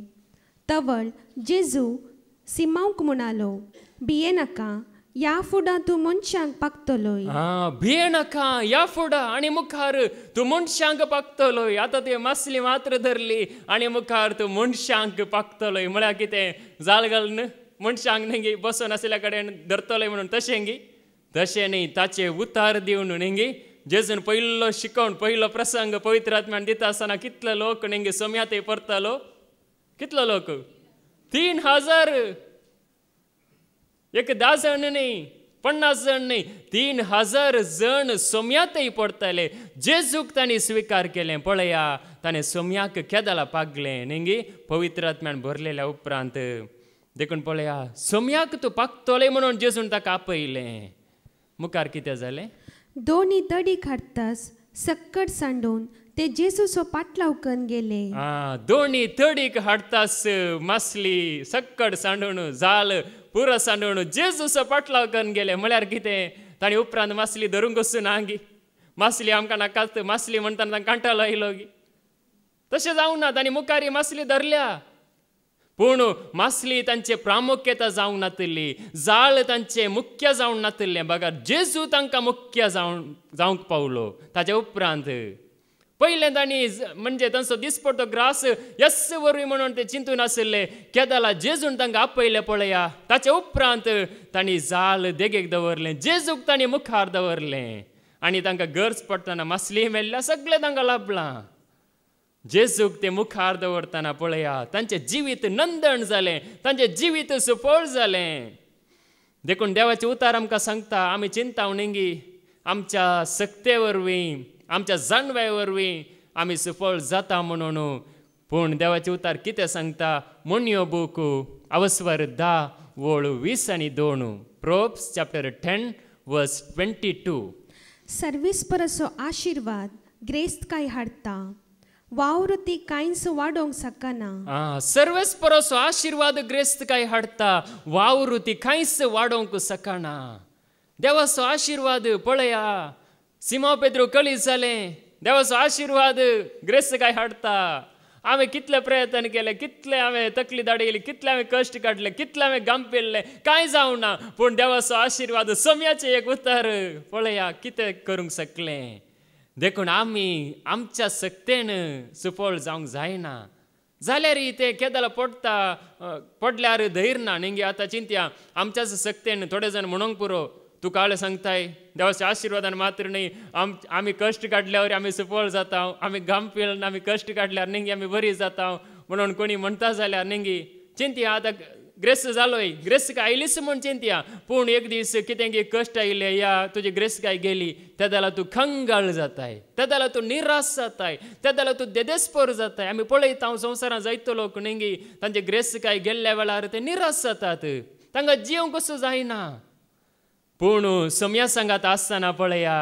तवळ जेजू सिमोनक म्हणालो, भिये नाका, या फुडां तूं मनशांक पागतलोय. भिये नाका, या फुडां आनी मुखार तूं मनशांक पागतलोय. आतां ती मासली मात्र धरली आनी मुखार तूं मनशांक पागतलोय. म्हळ्यार कितें जाळ घालून मनशांक न्ही बसून आसल्या कडेन धरतलोय म्हणून तशें गी? तशें न्ही. ताचे उतार दिवन न्ही जेजून पयलो शिकोवन पयलो प्रसंग पवित्र आत्म्यान दिता आसतना कितलो लोक न्ही सोम्या थंय परतलो. कितलो लोक? 3000. एक 10 जण न्ही, 50 जण न्ही, 3000 जण सोम्यातय पडतले. जेजूक तांणी स्विकार केलें. पळया ताणें सोम्याक केदाला पागलें न्ही पवित्र आत्म्यान भरलेल्या उपरांत. देखून पळया सोम्याक तूं पागतोले म्हणून जेजून ताका आपयलें. मुखार कितें जालें? दोनी दडी काडटास सक्कट सांडून ते जेजूचो पाटलाव करून गेले. दोन्ही तडीक हाडतास मासली सक्कट सांडून जाल पुरो सांडून जेजूचो पाटलाव करून गेले. म्हळ्यार कितें, ताणी उपरांत मासली धरूंक वचून आंगी मासली आमकां नाकात मासली म्हणटाना तांकां कांटाळो आयलो गी. तशें जावं ना, तांणी मुखारी मासली धरल्या. पूण मासली तांचे प्रामुख्यता जावंक नातली, जाळ तांचे मुख्य जावंक नातलें. बघा, जेजू तांकां मुख्य जावंक पावलो. ताच्या उपरांत पयलें तांणी म्हणजे तांचो दिसपडटो ग्रास यस्स वरवीं म्हणून ते चिंतून आसले. केदाला जेजून तांकां आपयलें पळया. ताच्या उपरांत तांणी जाळ देगेक दवरलें, जेजूक तांणी मुखार दवरलें आनी तांकां गरज पडटना मासली मेल्ल्या सगळें तांकां लाभलां. जेजूक ते मुखार दवरतना पळया तांचें जिवीत नंदण जालें, तांचें जिवीत सफळ जालें. देखून देवाचे उतार आमकां सांगता, आमी चिंताव नेंगी आमच्या सक्ते वरवीं आमच्या जाणव्या वरवीं आमी सफळ जाता म्हणून. पूण देवाचे उतार कितें सांगता, मोन्यो बूक अवस्वर 10 वोळ 20 आनी 2. प्रोब्स चॅप्टर 10 वर्स 22. सर्वीस परसो आशिर्वाद ग्रेस्त काय हाडटा, वावर ती कांयच वाडोवंक शकना. सर्वेस परसो आशिर्वाद ग्रेस्त काय हाडटा, वावर ती कांयच वाडोवंक शकना. देवाचो आशिर्वाद पळया, सिमो पेद्रो कळीस जालें. देवाचो आशिर्वाद ग्रेस्त काय हाडटा. हांवें कितले प्रयत्न केले, कितले हांवें तकली दाडयली, कितले हांवें कश्ट काडले, कितले हांवें घाम पेल्ले, कांय जावं ना. पूण देवाचो आशिर्वाद सोम्याचें एक उतर पळया कितें करूंक शकलें. देखून आमी आमच्या सक्तेन सफळ जावंक जायना. जाल्यार ते केदाला पडल्यार धैर्य ना नेंगी. आतां चिंतया, आमच्याच सक्तेन थोडे जाण म्हणूंक पुरो तूं काळ सांगताय देवाच्या आशिर्वादान मात्र न्ही, आमी कश्ट काडल्यावर आमी सफळ जाता, आमी घाम पिळना आमी कश्ट काडल्यार नेंगी आमी बरी जाता म्हणून कोणी म्हणटा जाल्यार नेंगी चिंतया. आतां ग्रेस्त जालोय, ग्रेस्त काय आयलीच म्हूण चिंतया. पूण एक दीस कितें कश्ट आयले या तुजी ग्रेस्त काय गेली, त्या जाल्यार तूं खंगाळ जाताय, त्या जाल्यार तूं निराश जाताय, त्या जाल्यार तूं देदेस्पर जाताय. आमी पळयता हांव संवसारांत जायतो लोक नेंगी तांचे ग्रेस्त काय गेल्ल्या वेळार ते निराश जातात, तांकां जिवंक कसो जायना. पूण सोम्या सांगात आसतना पळया,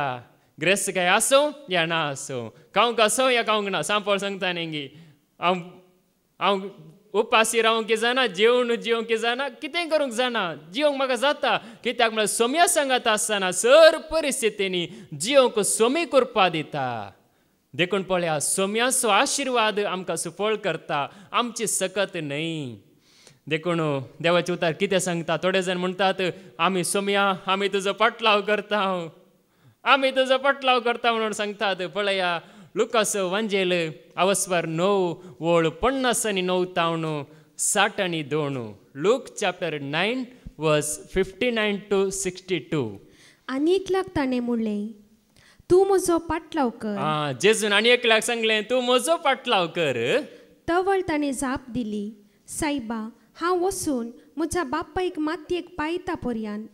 ग्रेस्त काय आसूं या ना आसूं, खावंक आसूं या खावंक ना, सांपळ सांगता नेंगी हांव उपासी रावंक जाणा, जेवंक जाणा, कितेंय करूंक जाणा, जिवंक म्हाका जाता. कित्याक म्हळ्यार सोम्या सांगात आसतना सर परिस्थितींनी जिवंक सोमी करपा दिता. देखून पळया, सोम्याचो आशिर्वाद आमकां सफळ करता, आमची सकत न्हय. देखून देवाचे उतार कितें सांगता, थोडे जाण म्हणटात आमी सोम्या आमी तुजो पाटलाव करता, आमी तुजो पाटलाव करता म्हणून सांगतात. पळया लुकास वांजेल अवस्वर 9 वोळ 50 आनी 9 60 आनी 2. लूक चॅप्टर 9 वर्स 59 to 62. आनी एकल्याक ताणें म्हणलें, तूं म्हजो पाटलाव कर. जेजून आनी एकल्याक सांगलें तूं म्हजो पाटलाव कर. तवळ ताणें जाप दिली, सायबा हांव वचून म्हज्या बापायक मातयेक पायता पर्यान,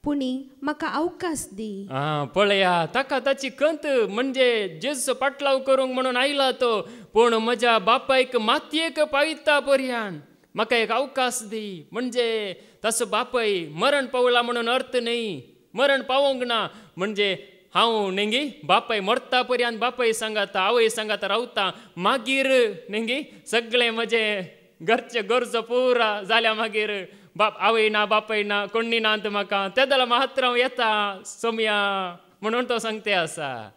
पुणी म्हाका अवकाश दी. पळया ताका ताची कंत म्हणजे जेजूचो पाटलाव करूंक म्हणून आयला तो, पूण म्हज्या बापायक मातयेक पायता पर्यान म्हाका एक अवकाश दी. म्हणजे ताचो बापाय मरण पावला म्हणून अर्थ न्ही, मरण पावोंक ना. म्हणजे हांव नेंगी बापाय मरता पर्यान बापाय सांगाता आवय सांगाता रावता, मागीर नेंगी सगळें म्हजें घरचे गरजो पुरा जाल्या मागीर आवय ना बापाय ना कोणी ना म्हाका, त्या जाल्यार मात्र हांव येता सोम्या म्हणून तो सांगते आसा.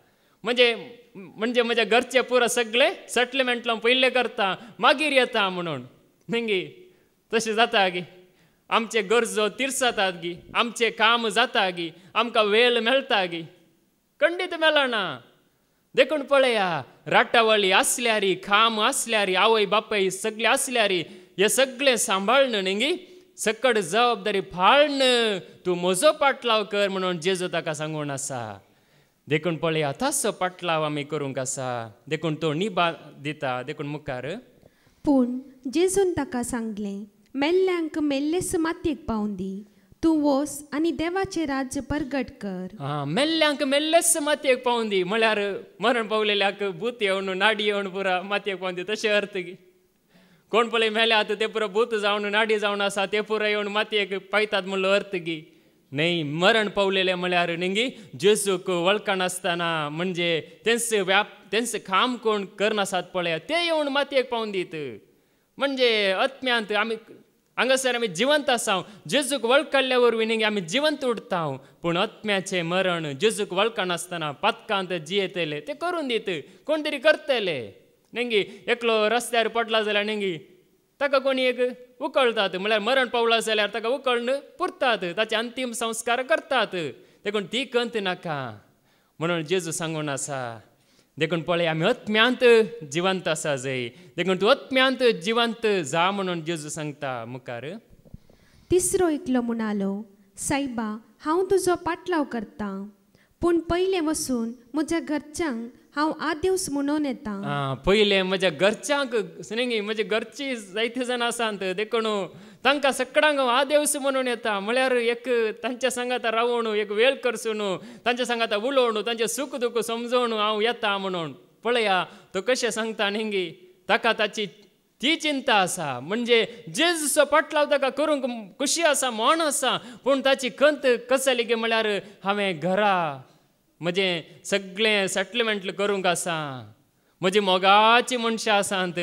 म्हणजे म्हज्या घरचे पुरा सगळे सेटलमेंट लावन पयलें करता मागीर येता म्हणून नेंगी. तशें जाता गी, आमचे गरजो तिरसातात गी, आमचें काम जाता गी, आमकां वेळ मेळटा गी, खंडीत मेळना. देखून पळया, राटावळी आसल्यारी, खाम आसल्यारी, आवय बापाय सगळे आसल्यारी, हे सगळें सांबाळन नेंगी सकट जबाबदारी फाळन तूं म्हजो पाटलाव कर म्हणून जेजू ताका सांगून आसा. देखून पळया, ताचो पाटलाव आमी करूंक आसा. देखून तो निभा दिता. देखून मुखार पूण जेजून ताका सांगलें, मेल्ल्यांक मेल्लेस मातयेक पावून दी, तूं वच आनी देवाचें राज्य परगट कर. मेल्ल्यांक मेल्लेस मातयेक पावून दी म्हळ्यार मरण पावलेल्याक भूत येवन नाडी येवन पुरा मातयेक पावून दी, तशें अर्थ गी. कोण पळय मेल्यात ते पुरो भूत जावन नाडी जावन आसा ते पुरो येवन मातयेक पायतात म्हणलो अर्थ गी नाही मरण पावलेले म्हळ्यार नेंगी जेजूक वळखनासतना म्हणजे त्यांचे काम कोण करनासात पळया ते येवन मातयेक पावून दीत म्हणजे आत्म्यांत आमी हांगासर आमी जिवंत आसा जेजूक वळखल्या वरवीं नेंगी आमी जिवंत उरता पूण आत्म्याचें मरण जेजूक वळखनासतना पातकांत जियेतले ते करून दीत कोण तरी करतले नेंगी एकलो रस्त्यार पडला जाल्यार नेंगी ताका कोणी एक उकळतात म्हळ्यार मरण पावला जाल्यार ताका उकळून पुरतात ताचे अंतीम संस्कार करतात देखून ती कंत नाका म्हणून जेजू सांगून आसा देखून पळय आमी आत्म्यांत जिवंत आसा जंय देखून तूं आत्म्यांत जिवंत जा म्हणून जेजू सांगता मुखार तिसरो एकलो म्हणालो सायबा हांव तुजो पाटलाव करता पूण पयलें वचून म्हज्या घरच्यांक हांव आदेवस म्हणून येता पयलें म्हज्या घरच्यांक न्ही म्हजे घरची जायते जाण आसात देखून तांकां सगळ्यांक हांव आदेवस म्हणून येता म्हळ्यार एक तांच्या सांगाता रावून एक वेळ करसून तांच्या सांगाता उलोवन तांचें सुख दुख समजोवन हांव येता म्हणून पळया तो कशें सांगता न्ही ताका ताची ती चिंता आसा म्हणजे जेजूचो पाटलाव ताका करूंक खुशी आसा मोन आसा पूण ताची खंत कसली गे म्हळ्यार हांवें घरा म्हजें सगळें सेटलमेंट करूंक आसा म्हजी मोगाची मनशां आसात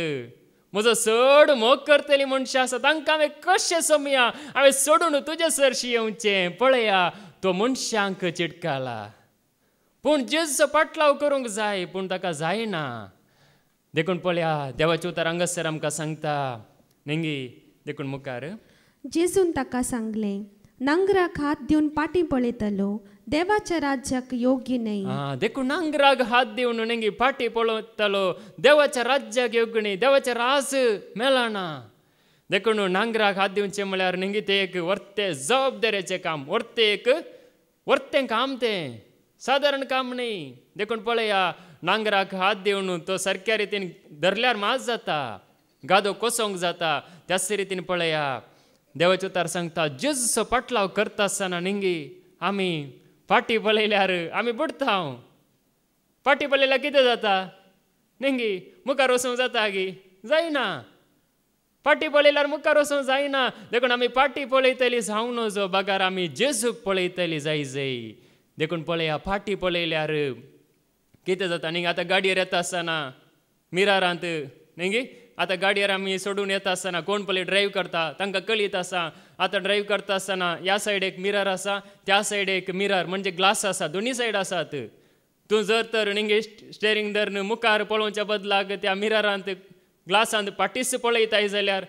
म्हजो चड मोग करतली मनशां आसा तांकां हांवें कशें सोमया हांवें सोडून तुजे सरशी येवचें पळया तो मनशांक चिडकाला पूण जेजूचो पाटलाव करूंक जाय पूण ताका जायना देखून पळया देवाचें उतर हांगासर आमकां सांगता नेंगी देखून मुखार जेजून ताका सांगलें नांगराक हात दिवन पाटी पळयतलो देवाच्या राज्याक योग्य न्हय देखून नांगराक हात दिवन नेंगी पाटी पळयतलो देवाच्या राज्याक योग्य न्हय देवाचें राज मेळना देखून नांगराक हात दिवचें म्हळ्यार नेंगी तें एक वर्तें जबाबदारेचें काम वर्तें काम तें सादारण काम न्हय देखून पळया नांगराक हात दिवन तो सारक्या रितीन धरल्यार मात जाता गादो कोसोंक जाता त्याच रितीन पळया देवाचें उतर सांगता जेजूचो पाटलाव करता आसतना नेंगी आमी पाटी पळयल्यार आमी बुडता पाटी पळयल्यार कितें जाता नेंगी मुखार वचूंक जाता गी जायना पाटी पळयल्यार मुखार वचूंक जायना देखून आमी पाटी पळयतली जावं नजो बागार आमी जेजूक पळयतली जाय देखून पळया पाटी पळयल्यार कितें जाता न्ही आतां गाडयेर येता आसतना मिरारांत न्ही आतां गाडयेर आमी सोडून येता आसतना कोण पळय ड्रायव्ह करता तांकां कळीत आसा आतां ड्रायव्ह करता आसतना ह्या सायडीक मिरर आसा त्या सायडीक मिरर म्हणजे ग्लास आसा दोनी सायड आसात तूं जर तर न्ही स्टेरींग धरून मुखार पळोवच्या बदलाक त्या मिररांत ग्लासांत फाटीस पळयताय जाल्यार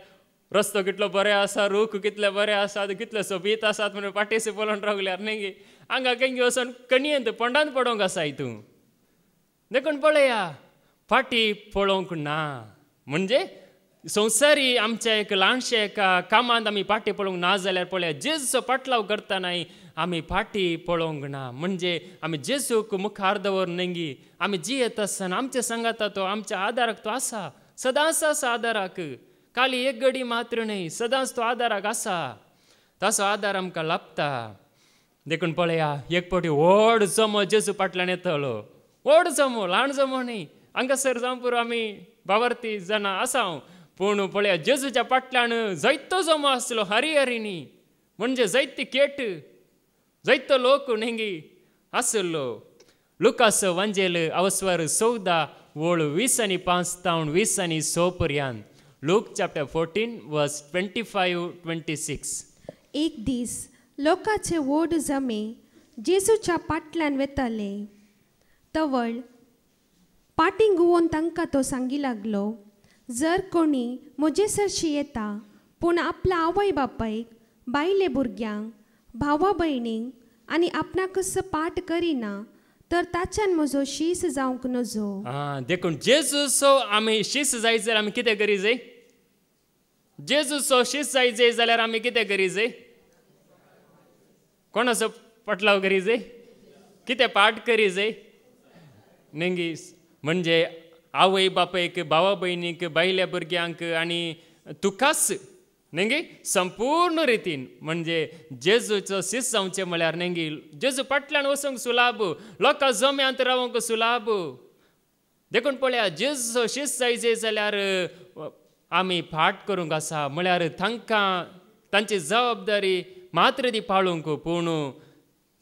रस्तो कितलो बरें आसा रूख कितले बरें आसात कितले सोबीत आसात म्हणून फाटीस पळोवन रावल्यार न्ही हांगा केंगी वचोन कणयेंत पोंडांत पडोंक आसा हितूं देखून पळया फाटी पळोवंक ना म्हणजे संवसारी आमच्या एक ल्हानशे एका कामांत आमी फाटी पळोवंक ना जाल्यार पळया जेजूचो पाटलाव करतानाय आमी फाटी पळोवंक ना म्हणजे आमी जेजूक मुखार दवरून नेंगी आमी जियेत आसतना आमच्या सांगाता तो आमच्या आदाराक तो आसा सदांच आसा आदाराक खाली एक घडी मात्र न्हय सदांच तो आदाराक आसा ताचो आदार आमकां लाभता देखून पळया एक फावटी व्हड जमो जेजू फाटल्यान येतलो व्हड जमो ल्हान जमो न्ही हांगासर जावं पुरो आमी बावर्ती जाणां आसा पूण पळया जेजूच्या फाटल्यान जायतो जमो आसलो हरिहरिणी म्हणजे जायती केट जायतो लोक न्ही आसलो लुकास वांजेल अवस्वर 14 वोळ 20:5 तावन 20:6 पर्यंत लूक चॅप्टर 14 वर्स 25-26 एक दीस लोकांचे व्हड जमे जेजूच्या फाटल्यान वेताले तवळ पाटी घुंवोवन तांकां तो सांगी लागलो जर कोणी म्हजे सरशी येता पूण आपल्या आवय बापायक बायले भुरग्यांक भावा भयणींक आनी आपणाकच पाट करिना तर ताच्यान म्हजो शीस जावंक नजो देखून जेजूचो आमी शीस जाय जाल्यार आमी कितें करी जाय जेजूचो शीस जाय जाय जाल्यार आमी कितें करी जाय कोणाचो पाटलाव करी जाय कितें पाट करी जाय नेंगी म्हणजे आवय बापायक भावा भयणीक बायल्या भुरग्यांक आनी तुकाच नेंगी संपूर्ण रितीन म्हणजे जेजूचो शीस जावचें म्हळ्यार नेंगी जेजू फाटल्यान वचूंक सुलाभ लोकां जम्यांत रावंक सुलाभ देखून पळया जेजूचो शीस जाय जाल्यार आमी फाट करूंक आसा म्हळ्यार तांकां तांची जबाबदारी मात्र ती पाळूंक पूण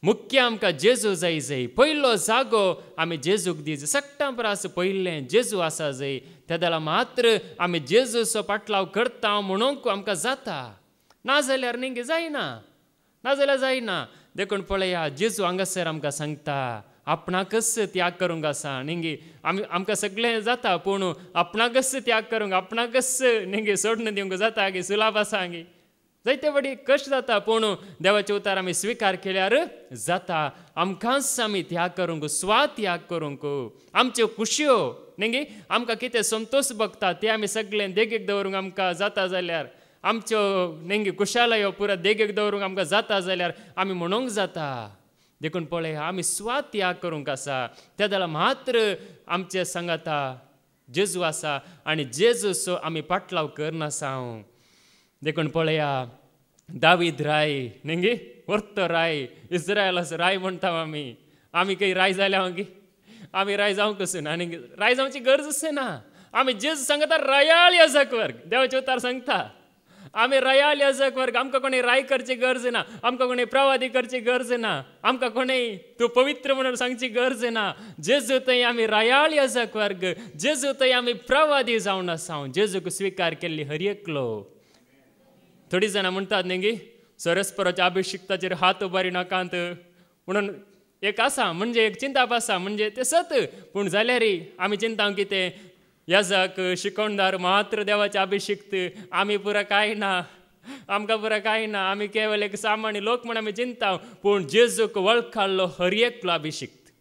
मुख्य आमकां जेजू जाय जाय. पयलो जागो आमी जेजूक दिवचो. सट्टां परस पयलें जेजू आसा जंय तेदला मात्र आमी जेजूचो पाटलाव करता म्हणूंक आमकां जाता. नाजाल्यार निंगे जायना, नाजाल्यार जायना. देखून पळया जेजू हांगासर आमकां सांगता आपणाकच त्याग करूंक आसा. निंगे आमकां सगळें जाता पूण आपणाकच त्याग करूंक, आपणाकच निंगे सोडून दिवंक जाता गे. सुलाभ आसा गे, जायते बडी कश्ट जाता पूण देवाचे उतार आमी स्विकार केल्यार जाता. आमकांच आमी त्याग करूंक, स्वा त्याग करूंक, आमच्यो खुशयो निंगे आमकां कितें संतोश भोगता ते आमी सगळें देगेक दवरूंक आमकां जाता जाल्यार, आमच्यो निंगे कुशालयो पुरो देगेक दवरूंक आमकां जाता जाल्यार आमी म्हणूंक जाता. देखून पळय आमी स्वा त्याग करूंक आसा. तेदला मात्र आमचे सांगाता जेजू आसा आनी जेजूचो आमी पाटलाव करनासा. देखून पळया दावीद राय निंगे वर्तो राय, इस्रायलाचो राय म्हणटा आमी. आमी खंय राय जाल्या गे, आमी राय जावंकच ना. निंगे राय जावची गरजच ना. आमी जेजू सांगता रायाळ याजक वर्ग. देवाचे उतार सांगता आमी रायाळ याजक वर्ग. आमकां कोणी राय करची गरज ना, आमकां कोणी प्रवादी करची गरज ना, आमकां कोणी तूं पवित्र म्हणून सांगची गरज ना. जेजू थंय आमी रायाळ याजक वर्ग, जेजू थंय आमी प्रवादी जावन आसा. जेजूक स्विकार केल्ली हर एकलो. थोडी जाणां म्हणटात न्ही गे सरस्पराच्या अभिषिक्ताचेर हात उबारी नाकांत म्हणून एक आसा, म्हणजे एक चिंताप आसा, म्हणजे ते सत. पूण जाल्यार आमी चिंता कितें याजक शिकोणदार मात्र देवाचे अभिषिक्त, आमी पुरा कांय ना, आमकां पुरा कांय ना, आमी केवळ एक सामान्य लोक म्हण आमी चिंता. पूण जेजूक वळखाल्लो हर एकलो अभिषिक्त,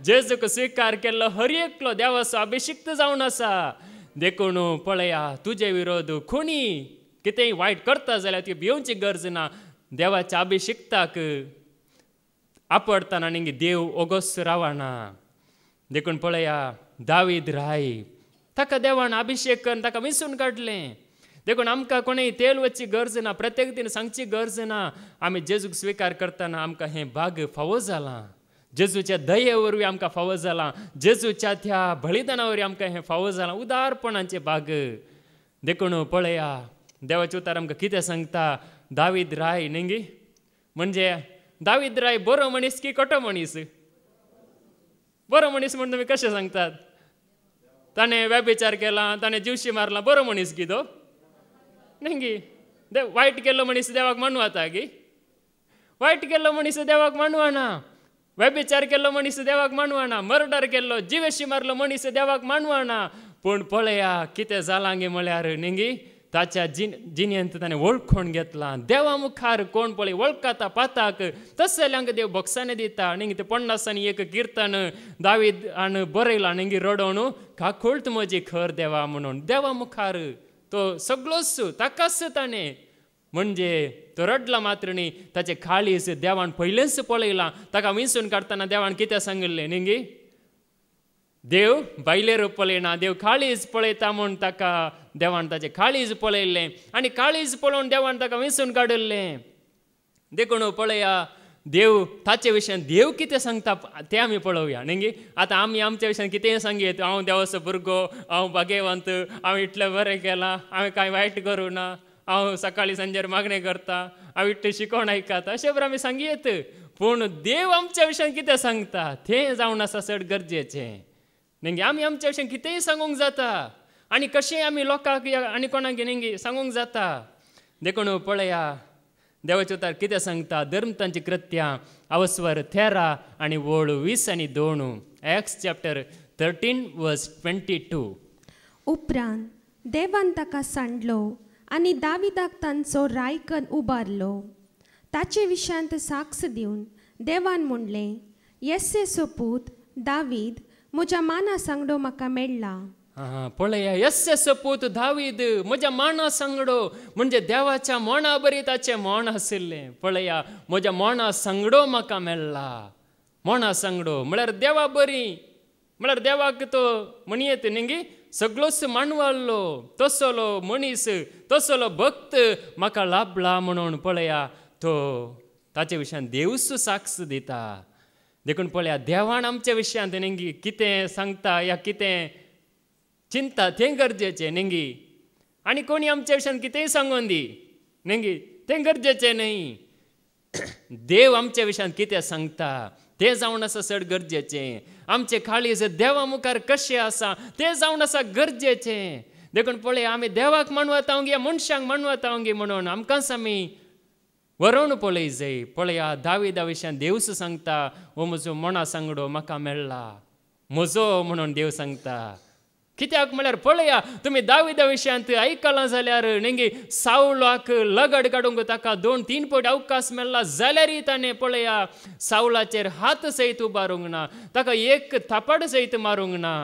जेजूक स्विकार केल्लो हर एकलो देवाचो अभिषिक्त जावन आसा. देखून पळया तुजे विरोध कोणी कितेंय वायट करता जाल्यार ती भिवची गरज ना. देवाच्या अभिषिक्ताक आपडताना निंगे देव ओगोस रावना. देखून पळया दावीद राय ताका देवान अभिषेक करून ताका विंसून काडलें. देखून आमकां कोणेय तेल वचची गरज ना, प्रत्येक दिन सांगची गरज ना. आमी जेजूक स्विकार करतना आमकां हें भाग फावो जालां. जेजूच्या दये वरवीं आमकां फावो जालां. जेजूच्या त्या बलिदाना वरवीं आमकां हें फावो जालां. उदारपणाचे भाग. देखून पळया देवाचे उतार आमकां कितें सांगता. दावीद राय निंगे म्हणजे दावीद राय बरो मनीस की खोटो मनीस? बरो मनीस म्हणून तुमी कशें सांगतात? ताणें व्यभिचार केला, ताणें जीवशी मारला, बरो मनीस की तो? निंगे वायट केल्लो मनीस देवाक मानवाता गे? वायट केल्लो मनीस देवाक मानवाना. व्यभिचार केल्लो मनीस देवाक मानवाना. मर्डर केल्लो, जीवेशी मारलो मनीस देवाक मानवाना. पूण पळया कितें जालां गे म्हळ्यार निंगे ताच्या जिणेंत ताणें वळखून घेतला. देवा मुखार कोण पळय वळखता पाताक तसल्यांक देव बक्षाने दिता. निंगे ते 50 किर्तन दावीदान बरयलां निंगे रडोवन काकुळत म्हजी खर देवा म्हणून. देवा मुखार तो सगळोच ताकाच ताणें म्हणजे तो रडला मात्र न्ही, ताचे खाळीस देवान पयलेंच पळयलां. ताका विंसून काडटना देवान कितें सांगलें निंगे देव बायलेर पळयना, देव काळीज पळयता म्हूण ताका देवान ताचें काळीज पळयल्लें आनी काळीज पळोवन देवान ताका विंसून काडलें. देखून पळया देव ताचे विशयान देव कितें सांगता तें आमी पळोवया न्ही. आतां आमी आमच्या विशयान कितेंय सांगीत, हांव देवाचो भुरगो, हांव भाग्यवंत, हांव इतलें बरें केलां, हांवें कांय वायट करूं ना, हांव सकाळीं सांजेर मागणें करता, हांव इतलें शिकोवन आयकाता, अशें बरें आमी सांगीत. पूण देव आमच्या विशयान कितें सांगता तें जावन आसा चड गरजेचें न्ही. आमी आमच्या विशयान कितेंय सांगूंक जाता आनी कशेंय आमी लोकांक आनी कोणाक न्ही सांगूंक जाता. देखून पळया देवाचे उतार कितें सांगता. धर्मतांची कृत्यां अवस्वर 13 आनी वळ 20 आनी 2. एक्स चॅप्टर 13 वर्स 22. उपरांत देवान ताका सांडलो आनी दाविदाक तांचो रायकन उबारलो. ताचे विशयांत साक्ष दिवन देवान म्हणलें, येस्सेचो पूत दावीद म्हज्या माना सांगडो म्हाका मेळ्ळा. पळया येस्सेचो पूत दावीद म्हज्या माना सांगडो म्हणजे देवाच्या मोना बरी ताचें मोन आशिल्लें. पळया म्हज्या मोना सांगडो म्हाका मेळ्ळा. मोना सांगडो म्हळ्यार देवा बरी, म्हळ्यार देवाक तो म्हणयेत न्ही सगळोच मानवाल्लो तसलो मनीस, तसलो भक्त म्हाका लाभला म्हणून पळया तो ताचे विशयान देवूच साक्ष दिता. देखून पळया देवान आमच्या विशयांत न्ही कितें सांगता या कितें चिंता तें गरजेचें न्ही. आनी कोणी आमच्या विशयान कितेंय सांगून दी न्ही तें गरजेचें न्ही. देव आमच्या विशयान कितें सांगता तें जावन आसा चड गरजेचें. आमचे काळीज देवा मुखार कशें आसा तें जावन आसा गरजेचें. देखून पळय आमी देवाक मानवता गे मनशांक मानवता गे म्हणून आमकांच आमी वरोवन पळय जाय. पळया दाविदा विशयान देवच सांगता हो म्हजो मना सांगडो म्हाका मेळ्ळा म्हजो म्हणून देव सांगता. कित्याक म्हळ्यार पळया तुमी दाविदा विशयांत आयकलां जाल्यार नेंगे सावलाक लगड काडूंक ताका 2-3 फावट अवकाश मेळ्ळा जाल्यारय ताणें पळया सावलाचेर हात सयत उबारूंक ना, ताका एक थापड सयत मारूंक ना,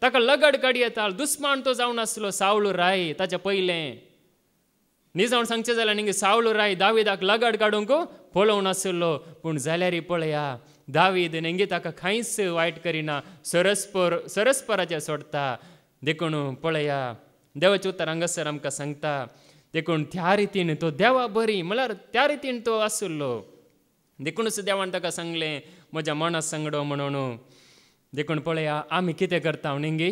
ताका लगड काडी येता. दुस्मान तो जावन आसलो सावल राय ताच्या पयलें. न्ही जावन सांगचें जाल्यार नेंगे सावल राय दाविदाक लगड काडूंक पळोवन आसलो. पूण जाल्यारय पळया दावीद नेंगे ताका कांयच वायट करिना, सरस्पराचेर सोडता. देखून पळया देवाचें उतर हांगासर आमकां सांगता. देखून त्या रितीन तो देवा बरी म्हळ्यार त्या रितीन तो आसलो. देखूनच देवान ताका सांगलें म्हज्या मना सांगडो म्हणून. देखून पळया आमी कितें करता नेंगे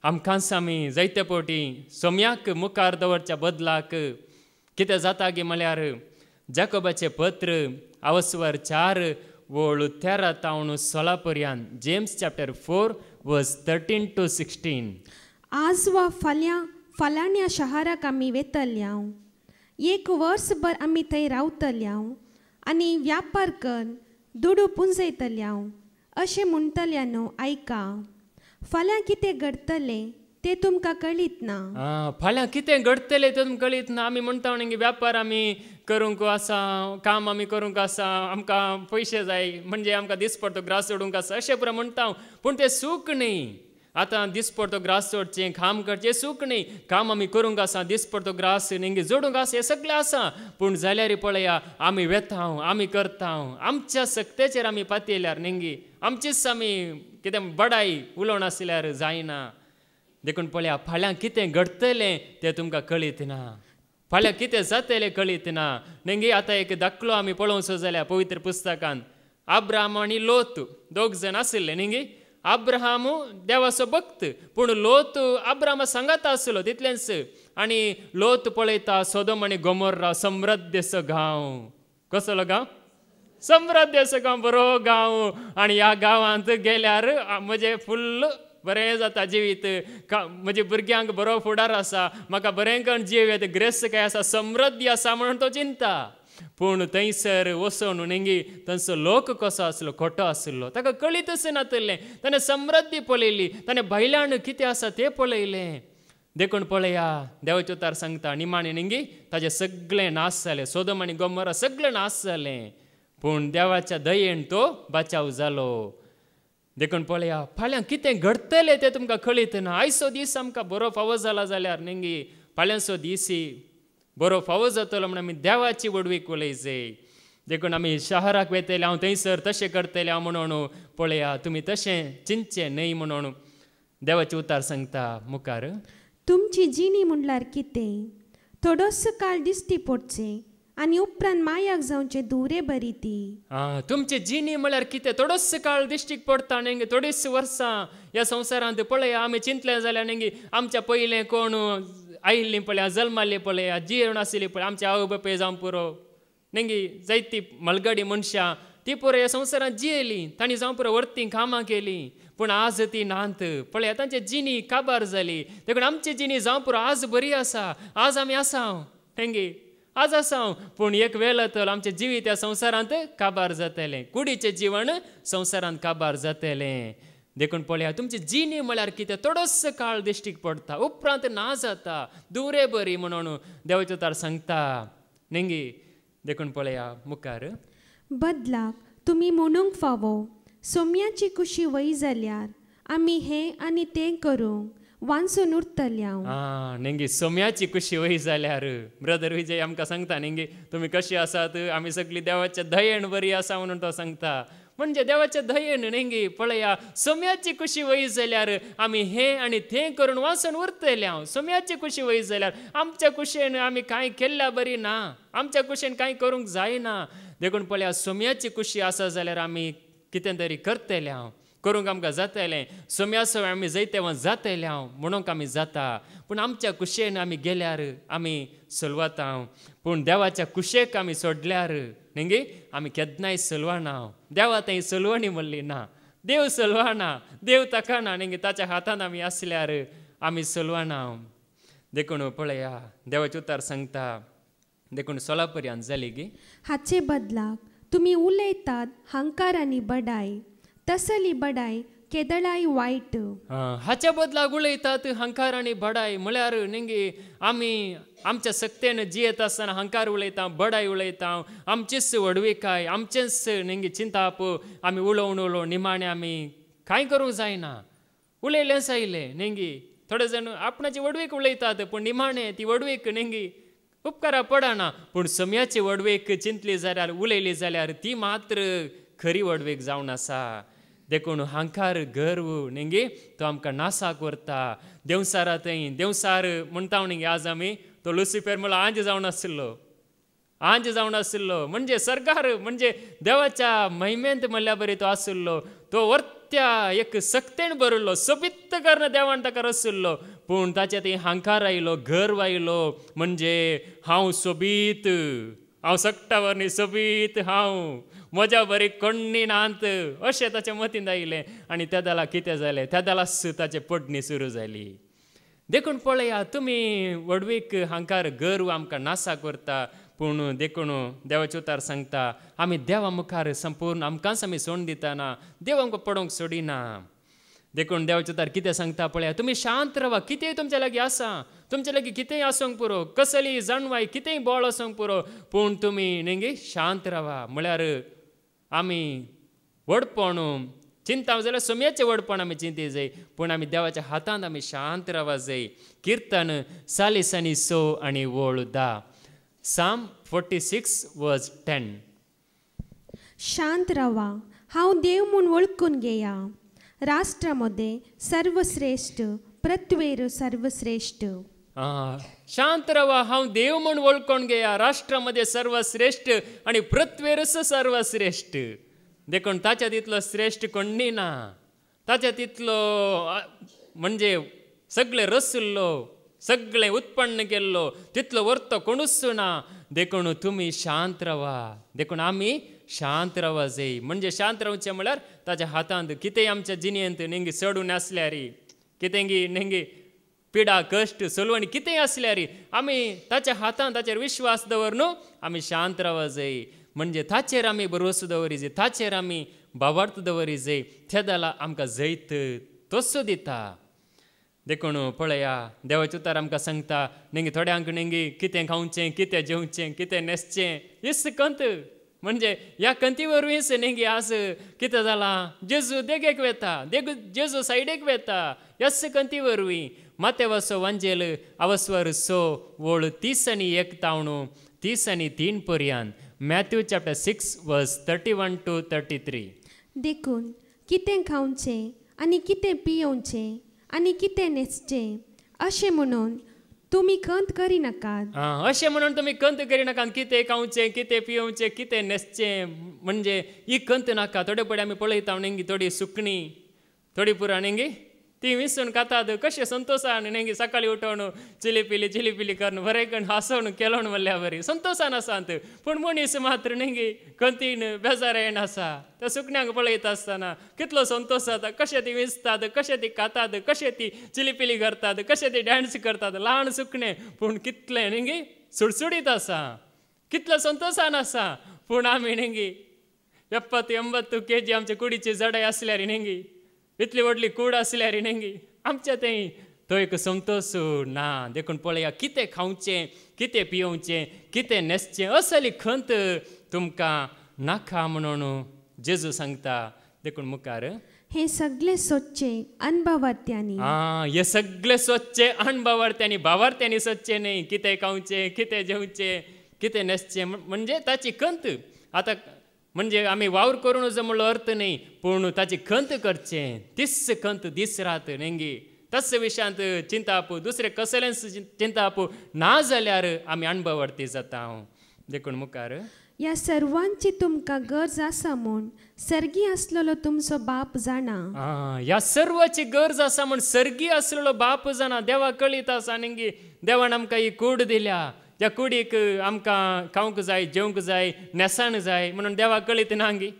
आमकांच आमी जायते फावटी सोम्याक मुखार दवरच्या बदलाक कितें जाता गे म्हळ्यार जाकोबाचें पत्र आवस्वर 4 वळू 13 तावन 16 पर्यंत जेम्स चॅप्टर 4 वर्स 13 to 16. आज वा फाल्याण्या शहराक आमी वेतल्या, एक वर्सभर आमी थंय रावतल्या आनी व्यापार कर दुडू पुंजयतल्या अशें म्हणटल्या न्हू. आयका, फाल्यां कितें घडटलें तें तुमकां कळीत ना. फाल्यां कितें घडटलें तें तुमकां कळीत ना. आमी म्हणटा न्ही व्यापार आमी करूंक आसा, काम आमी करूंक आसा, आमकां पयशे जाय म्हणजे आमकां दिसपडतो ग्रास सोडूंक आसा अशें पुरो म्हणटा. पूण तें सूख न्ही. आतां दिसपडतो ग्रास सोडचें, काम करचें सूख न्ही. काम आमी करूंक आसा, दिसपडतो ग्रास नेंगे जोडूंक आसा, हें सगळें आसा. पूण जाल्यार पळया आमी वेता आमी करता आमच्या सक्तेचेर आमी पातयल्यार नेंगी आमचीच आमी कितें बडाई उलोवन आसल्यार जायना. देखून पळया फाल्यां कितें घडटलें तें तुमकां कळीत ना. फाल्यां कितें जातलें कळीत ना. नेंगे आतां एक दाखलो आमी पळोवचो जाल्यार पवित्र पुस्तकांत अब्राहम आनी लोत 2 जण आशिल्ले नेंगे. अब्राहम देवाचो भक्त पूण लोत अब्राहमा सांगाता आसलो तितलेंच. आनी लोत पळयता सोदोम आनी गोमोर्रा समृद्धीचो गांव. कसलो गांव? समृद्धीचो गांव, बरो गांव. आनी ह्या गांवांत गेल्यार म्हजें फुल्ल बरें जाता जिवीत, म्हज्या भुरग्यांक बरो फुडार आसा, म्हाका बरें करून जीव येता, ग्रेस काय आसा, समृद्धी आसा म्हणून तो चिंता. पूण थंयसर वचून नेंगी थंयचो लोक कसो आसलो, खोटो आसलो, ताका कळीतच नासलें. ताणें समृद्धी पळयली, ताणें भायल्यान कितें आसा तें पळयलें. देखून पळया देवाचें उतर सांगता निमाणें नेंगी ताजें सगळें नाश जालें. सोदोम आनी गोमोरा सगळें नाश जालें. पूण देवाच्या दयेन तो बचाव जालो. देखून पळया फाल्यां कितें घडटलें तें तुमकां कळीत ना. आयचो दीस आमकां बरो फावो जाला जाल्यार नेंगी फाल्यांचो दिसी बरो फावो जातलो म्हणून आमी देवाची वडवीक उलय जाय. देखून आमी शहराक वेतले हांव थंयसर तशें करतलें हांव म्हणून पळया तुमी तशें चिंतचें न्हय म्हणून देवाचें उतर सांगता मुखार. तुमची जिणी म्हणल्यार कितें? थोडोसो काळ दिश्टी पडचें आनी उपरांत मायाक जावचें दुरे बरी ती. तुमचे जिणी म्हळ्यार कितें? थोडोस काळ दिश्टीक पडटा नेंगे, थोडीच वर्सां ह्या संवसारांत पळया आमी चिंतलें जाल्यार नेंगे आमच्या पयलें कोण आयिल्लीं पळया, जल्माल्लीं पळया, जियेवन आशिल्लीं पळय, आमचे आवय बापूय जावं पुरो नेंगी जायतीं मलगडी मनशां ती पुरो ह्या संवसारांत जियेलीं, तांणी जावं पुरो वर्तीं कामां केलीं. पूण आज ती नांत पळया, तांची जिणी काबार जाली. देखून आमची जिणी जावं पुरो आज बरी आसा, आज आमी आसा नेंगे आज आसा. पूण एक वेळ तर आमचें जिवीत ह्या संवसारांत काबार जातलें, कुडीचें जिवन संवसारांत काबार जातलें. देखून पळया तुमची जिणी म्हळ्यार कितें? थोडोसो काळ दिश्टीक पडटा, उपरांत ना जाता, दुरे बरी म्हणून देवाचें उतर सांगता नेंगी. देखून पळया मुखार. बदलाक तुमी म्हणूंक फावो सोम्याची कुशी वय जाल्यार आमी हें आनी तें करूंक वांसून उरतल्या. नेंगी सोम्याची कुशी वय जाल्यार ब्रदर विजय आमकां सांगता नेंगी तुमी कशी आसात, आमी सगळीं देवाच्या दयेन बरी आसा म्हणून तो सांगता. म्हणजे देवाच्या दयेन नेंगी पळया सोम्याची कुशी वय जाल्यार आमी हें आनी तें करून वांसून उरतल्या. सोम्याची कुशी वय जाल्यार आमच्या कुशेन आमी कांय केल्ल्या बरी ना, आमच्या कुशेन कांय करूंक जायना. देखून पळया सोम्याची कुशी आसा जाल्यार आमी कितें तरी करतल्या, करूंक आमकां जातलें. सोम्याचो आमी जायते वच जातले म्हणूंक आमी जाता. पूण आमच्या कुशेन आमी गेल्यार आमी सुलवता. पूण देवाच्या कुशेक आमी सोडल्यार नेंगे आमी केदनाय सलवाना देवा थंय सलवणी म्हणली ना देव सलवाना देव ताकाना नेंगे ताच्या हातान आमी आसल्यार आमी सलवाना देखून पळया देवाचे उतार सांगता देखून सोलापर्यंत जाली गी हाचे बदलाक तुमी उलयतात हंकार आनी बडाय तसली बडाय केदळाय वायट हाच्या बदलाक उलयतात हंकार आनी बडाय म्हळ्यार नेंगे आमी आमच्या सक्तेन जियेत आसतना हंकार उलयता बडाय उलयता आमचीच वडविकाय आमचेच नेंगे चिंताप आमी उलोवन निमाणे आमी कांय करूंक जायना उलयलें जायलें नेंगी थोडे जाण आपणाची वडवीक उलयतात पूण निमाणे ती वडवीक नेंगी उपकारा पडना पूण समयाची वडवेक चिंतली जाल्यार उलयली जाल्यार ती मात्र खरी वडवेक जावन आसा देखून हंकार गर्व नेंगे तो आमकां नासाक व्हरता देवसारा थंय देवसार म्हणटा नेंगे आज आमी तो लुसिफर म्हळ्यार आंज जावन आशिल्लो म्हणजे सरकार म्हणजे देवाच्या महिमेंत म्हणल्या बरी तो आशिल्लो तो वर्त्या एक सक्तेन बरयल्लो सोबीत कर्ण देवान ताका रचयल्लो पूण ताच्या थंय हंकार आयलो गर्व आयलो म्हणजे हांव सोबीत हांव सक्ता वरनी सोबीत हांव म्हज्या बरी कोण्णी नांत अशें ताच्या मतींत आयलें आनी त्या दाला कितें जालें त्या दालास ताची पडणी सुरू जाली देखून पळया तुमी वडवीक हंकार गर्व आमकां नासाक व्हरता पूण देखून देवाचे उतार सांगता आमी देवा मुखार संपूर्ण आमकांच आमी सोडून दितना देव आमकां पडोवंक सोडिना देखून देवाचे उतार कितें सांगता पळया तुमी शांत रावा कितेंय तुमच्या लागीं आसा तुमच्या लागीं कितेंय आसूंक पुरो कसली जाणवाय कितेंय बोळ आसूंक पुरो पूण तुमी नेंगे शांत रावा म्हळ्यार आमी व्हडपण चिंता जाल्यार समयाचें व्हडपण आमी चिंती जाय पूण आमी देवाच्या हातांत आमी शांत रावूंक जाय किर्तन 46 आनी 10 Psalm 46:10 शांत रावा हांव देव म्हूण वळखून घेया राष्ट्रामध्ये सर्वश्रेष्ठ पृथ्वीर सर्वश्रेष्ठ शांत रावा हांव देव म्हूण वळखून घेया राष्ट्रामध्ये सर्वश्रेष्ठ आनी पृथ्वीरच सर्वश्रेष्ठ देखून ताच्या तितलो श्रेष्ठ कोण्णी ना ताच्या तितलो म्हणजे सगळे रचल्लो सगळें उत्पन्न केल्लो तितलो वर्त कोणूच ना देखून तुमी शांत रावा देखून आमी शांत रावा जाय म्हणजे शांत रावचें म्हळ्यार ताच्या हातांत कितेंय आमच्या जिणेंत नेंगी चडून आसल्यार कितेंगी नेंगी पिडा कश्ट सलवणी कितेंय आसल्यार आमी ताच्या हातांत ताचेर विश्वास दवरून आमी शांत रावा जाय म्हणजे ताचेर आमी भरोसो दवरी जाय ताचेर आमी भावार्थ दवरी जाय त्या दाला आमकां जैत तसो दिता देखून पळया देवाचे उतार आमकां सांगता नेंगी थोड्यांक नेंगी कितें खावचें कितें जेवचें कितें न्हेसचें हीच कंत म्हणजे ह्या कंती वरवींच नेंगी आज कितें जालां जेजू देगेक वेता जेजू सायडेक वेता ह्याच कंती वरवीं माते वासो वांजेल आवस्वर 30:1 तावणू 30:3 पर्यंत मॅथ्यू चॅप्टर 6:31-33 देखून कितें खावचें आनी कितें पियोवचें आनी कितें न्हेसचें अशें म्हणून तुमी कंत करिनाकात अशें म्हणून तुमी कंत करिनाकात कितें खावचें कितें पियोवचें कितें न्हेसचें म्हणजे ही कंत नाका थोडे पडे आमी पळयता नेंगी थोडी सुकणी थोडी पुरा नेंगी ती विसरून खातात कशें संतोशान नेंगी सकाळी उठोवन चिली करून बरें करून हांसोवन केलोन म्हणल्या बरी संतोशान आसात पूण मनीस मात्र नेंगी कंतीन बेजार येन आसा त्या सुकण्यांक पळयता आसतना कितलो संतोश जाता कशें ती विसतात कशें ती खातात कशें ती चिली करतात कशें ती डॅन्स करतात ल्हान सुकणें पूण कितलें नेंगी सुडसुडीत आसा कितलो संतोशान आसा पूण आमी नेंगी 70-80 kg आमचे कुडीची जडाय आसल्यार नेंगी इतली व्हडली कूड आसल्यार नेंगी आमच्या थंय तो एक संतोश ना देखून पळया कितें खावचें कितें पियोवचें कितें न्हेसचें असली खंत तुमकां नाका म्हणून जेजू सांगता देखून मुखार हे सगळे सोदचे अणभवार्थ्यांनी हे सगळे सोदचे अणभवार्थ्यांनी भावार्थ्यांनी सोदचे न्ही कितें खावचें कितें जेवचें कितें न्हेसचें म्हणजे ताची खंत आतां म्हणजे आमी वावर करून जमलो अर्थ न्ही पूण ताची खंत करचें तीच खंत दीस रात नेंगी तस विशयांत चिंताप दुसरे कसलेंच चिंताप ना जाल्यार आमी अणभवार्थी जाता देखून मुखार ह्या सर्वांची तुमकां गरज आसा म्हूण सर्गी आसलेलो तुमचो बाप जाणा ह्या सर्वाची गरज आसा म्हूण सर्गी आसलेलो बाप जाणा देवा कळीत आसा नेंगी देवान आमकां ही कूड दिल्या त्या कुडीक आमकां खावंक जाय जेवंक जाय नेसाण जाय म्हणून देवाक कळीत नांगी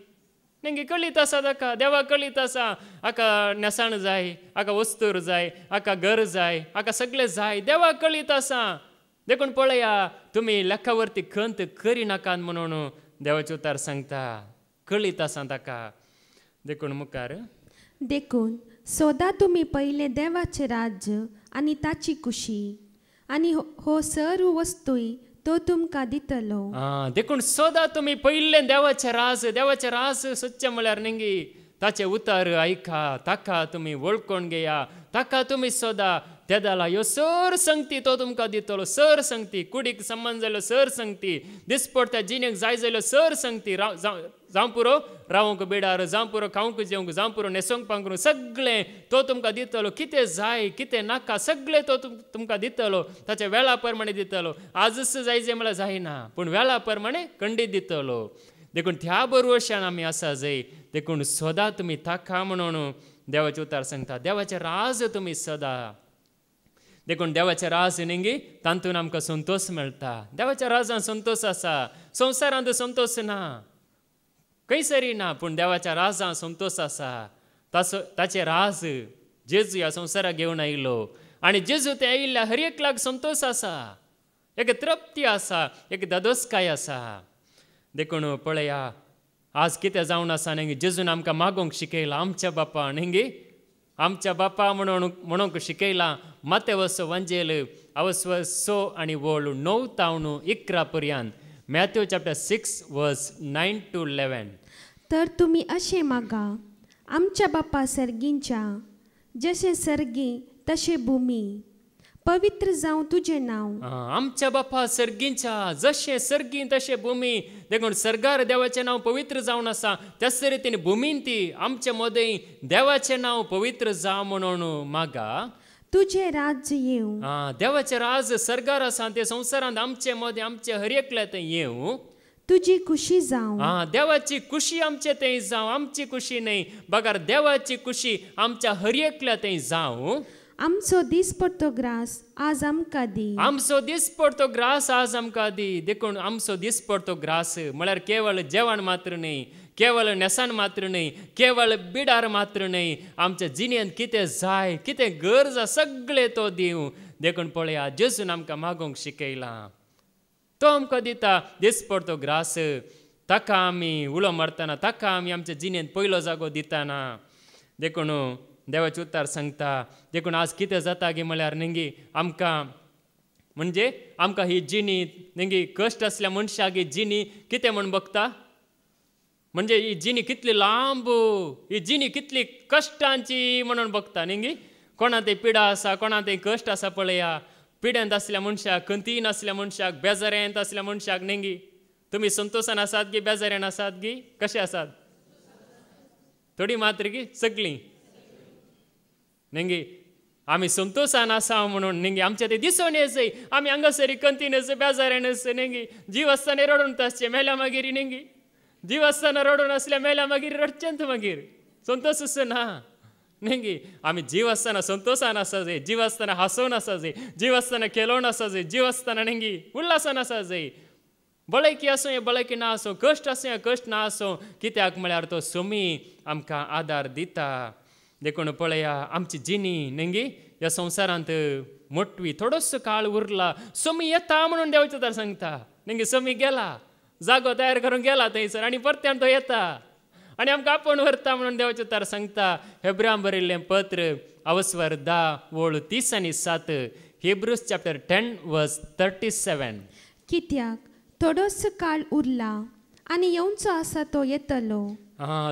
नेंगी कळीत आसा ताका देवाक कळीत आसा हाका नेसाण जाय हाका वस्तूर जाय हाका घर जाय हाका सगळें जाय देवाक कळीत आसा देखून पळया तुमी लेखावरती खंत करिनाकात म्हणून देवाचे उतार सांगता कळीत आसा ताका देखून मुखार देखून सोदा तुमी पहिले देवाचे राज्य आनी ताची कुशी आनी हो सर्व वस्तूय तो तुमकां दितलो देखून सोदा तुमी पयले देवाचे राज सच्चे म्हळ्यार नेंगी ताचे उतार आयका ताका तुमी वळखून घेया ताका तुमी सोदा तेदाला ह्यो सर संगती तो तुमकां दितलो सर संगती कुडीक संबंद जाल्यो सर संगती दिसपडट्या जिणेक जाय जाल्यो सर संगती जावं पुरो रावंक बिडार जावं पुरो खावंक जेवंक जावं पुरो न्हेसोंक पांघरूंक सगळें तो तुमकां दितलो कितें जाय कितें नाका सगळें तो तुमकां दितलो ताच्या वेळा प्रमाणे दितलो आजच जाय जे म्हळ्यार जायना पूण वेळा प्रमाणे खंडीत दितलो देखून त्या भरवशान आमी आसा जय देखून सदां तुमी ताका म्हणून देवाचे उतार सांगता देवाचें राज तुमी सदां देखून देवाचें राज नेंगी तातूंत आमकां संतोश मेळटा देवाच्या राजांत संतोश आसा संवसारांत संतोश ना खंयसरी ना पूण देवाच्या राजांत संतोश आसा ताचे राज जेजू ह्या संवसाराक घेवन आयिल्लो आनी जेजू ते आयिल्ल्या हर एकल्याक संतोश आसा एक तृप्ती आसा एक दादोसकाय आसा देखून पळया आज कितें जावन आसा नेंगी जेजून आमकां मागोवंक शिकयलां आमच्या बापा नेंगी आमच्या बापा म्हणूंक शिकयलां मातेवस वंजेल अवस्व आनी वोळ 9-11 पर्यंत मॅथ्यू चॅप्टर 6 वर्स 9 to 11 तर तुमी अशें मागा आमच्या बापा सर्गींच्या जशें सर्गी तशें भुमी पवित्र जावं तुजें नांव आमच्या बापा सर्गींच्या जशें सर्गी तशें भुमी देखून सर्गार देवाचें नांव पवित्र जावन आसा त्याच तरेन भुमीन ती आमचे मदें देवाचें नांव पवित्र जावं म्हणून मागा तुजें राज्य येवं देवाचें राज सर्गार आसा ते संवसारांत आमचे मदें आमचे हर एकल्या थंय येवं तुजी खुशी जावं देवाची खुशी आमचे थंय जावं आमची खुशी न्हय बगार देवाची खुशी आमच्या हर एकल्या थंय जावं आमचो दिसपडटो ग्रास आज आमकां दी आमचो दिसपडटो ग्रास आज आमकां दी देखून आमचो दिसपडटो ग्रास म्हळ्यार केवळ जेवण मात्र न्हय केवळ नेसाण मात्र न्हय केवळ बिडार मात्र न्हय आमच्या जिणेंत कितें जाय कितें गरज सगळें तो दिवं देखून पळया जेजून आमकां मागोवंक शिकयलां तो आमकां दिता दिसपडटो ग्रास ताका आमी उलो मारतना ताका आमी आमच्या जिणेंत पयलो जागो दितना देखून देवाचें उतार सांगता देखून आज कितें जाता गे म्हळ्यार नेंगी आमकां म्हणजे आमकां ही जिणी नेंगी कश्ट आसल्या मनशाक ही जिणी कितें म्हूण बगता म्हणजे ही जिणी कितली लांब ही जिणी कितली कश्टांची म्हणून बगता नेंगी कोणा ते पिडा आसा कोणा ते कश्ट आसा पळया पिड्यांत आसल्या मनशाक खंतीन आसल्या मनशाक बेजाऱ्यांत आसल्या मनशाक नेंगी तुमी संतोशान आसात गी बेजाऱ्यान आसात गी कशें आसात थोडी मात्र गी सगळीं नेंगी आमी संतोशान आसा म्हणून नेंगी आमचे ते दिसून येसय आमी हांगासरी कंतीनच बेजाऱ्यानच नेंगी जीव आसतना रडून आसचे मेल्या मागीर नेंगी जीव आसतना रडून आसल्या मेल्या मागीर रडचेंत मागीर संतोश ना नेंगी आमी जीव आसतना संतोशान आसा जाय जीव आसतना हांसोवन आसा जाय जीव आसतना खेळोन आसा जाय जीव आसतना नेंगी उल्हासान आसा जाय बळयकी आसूं या बळयकी ना आसूं कश्ट आसूं या कश्ट ना आसूं कित्याक म्हळ्यार तो सोमी आमकां आदार दिता देखून पळया आमची जिणी नेंगी ह्या संवसारांत मोटवी थोडोसो काळ उरला सोमी येता म्हणून देवाचें उतार सांगता नेंगी सोमी गेला जागो तयार करून गेला थंयसर आनी परत्यान तो येता आनी आमकां आपोवन व्हरता म्हणून देवाचें उतार सांगता हेब्रांक बरयल्लें पत्र अवस्वर 10 वोळ 30 आनी 7 हिब्रूज चॅप्टर 10 वर्स 37 कित्याक थोडोसो काळ उरला आनी येवचो आसा तो येतलो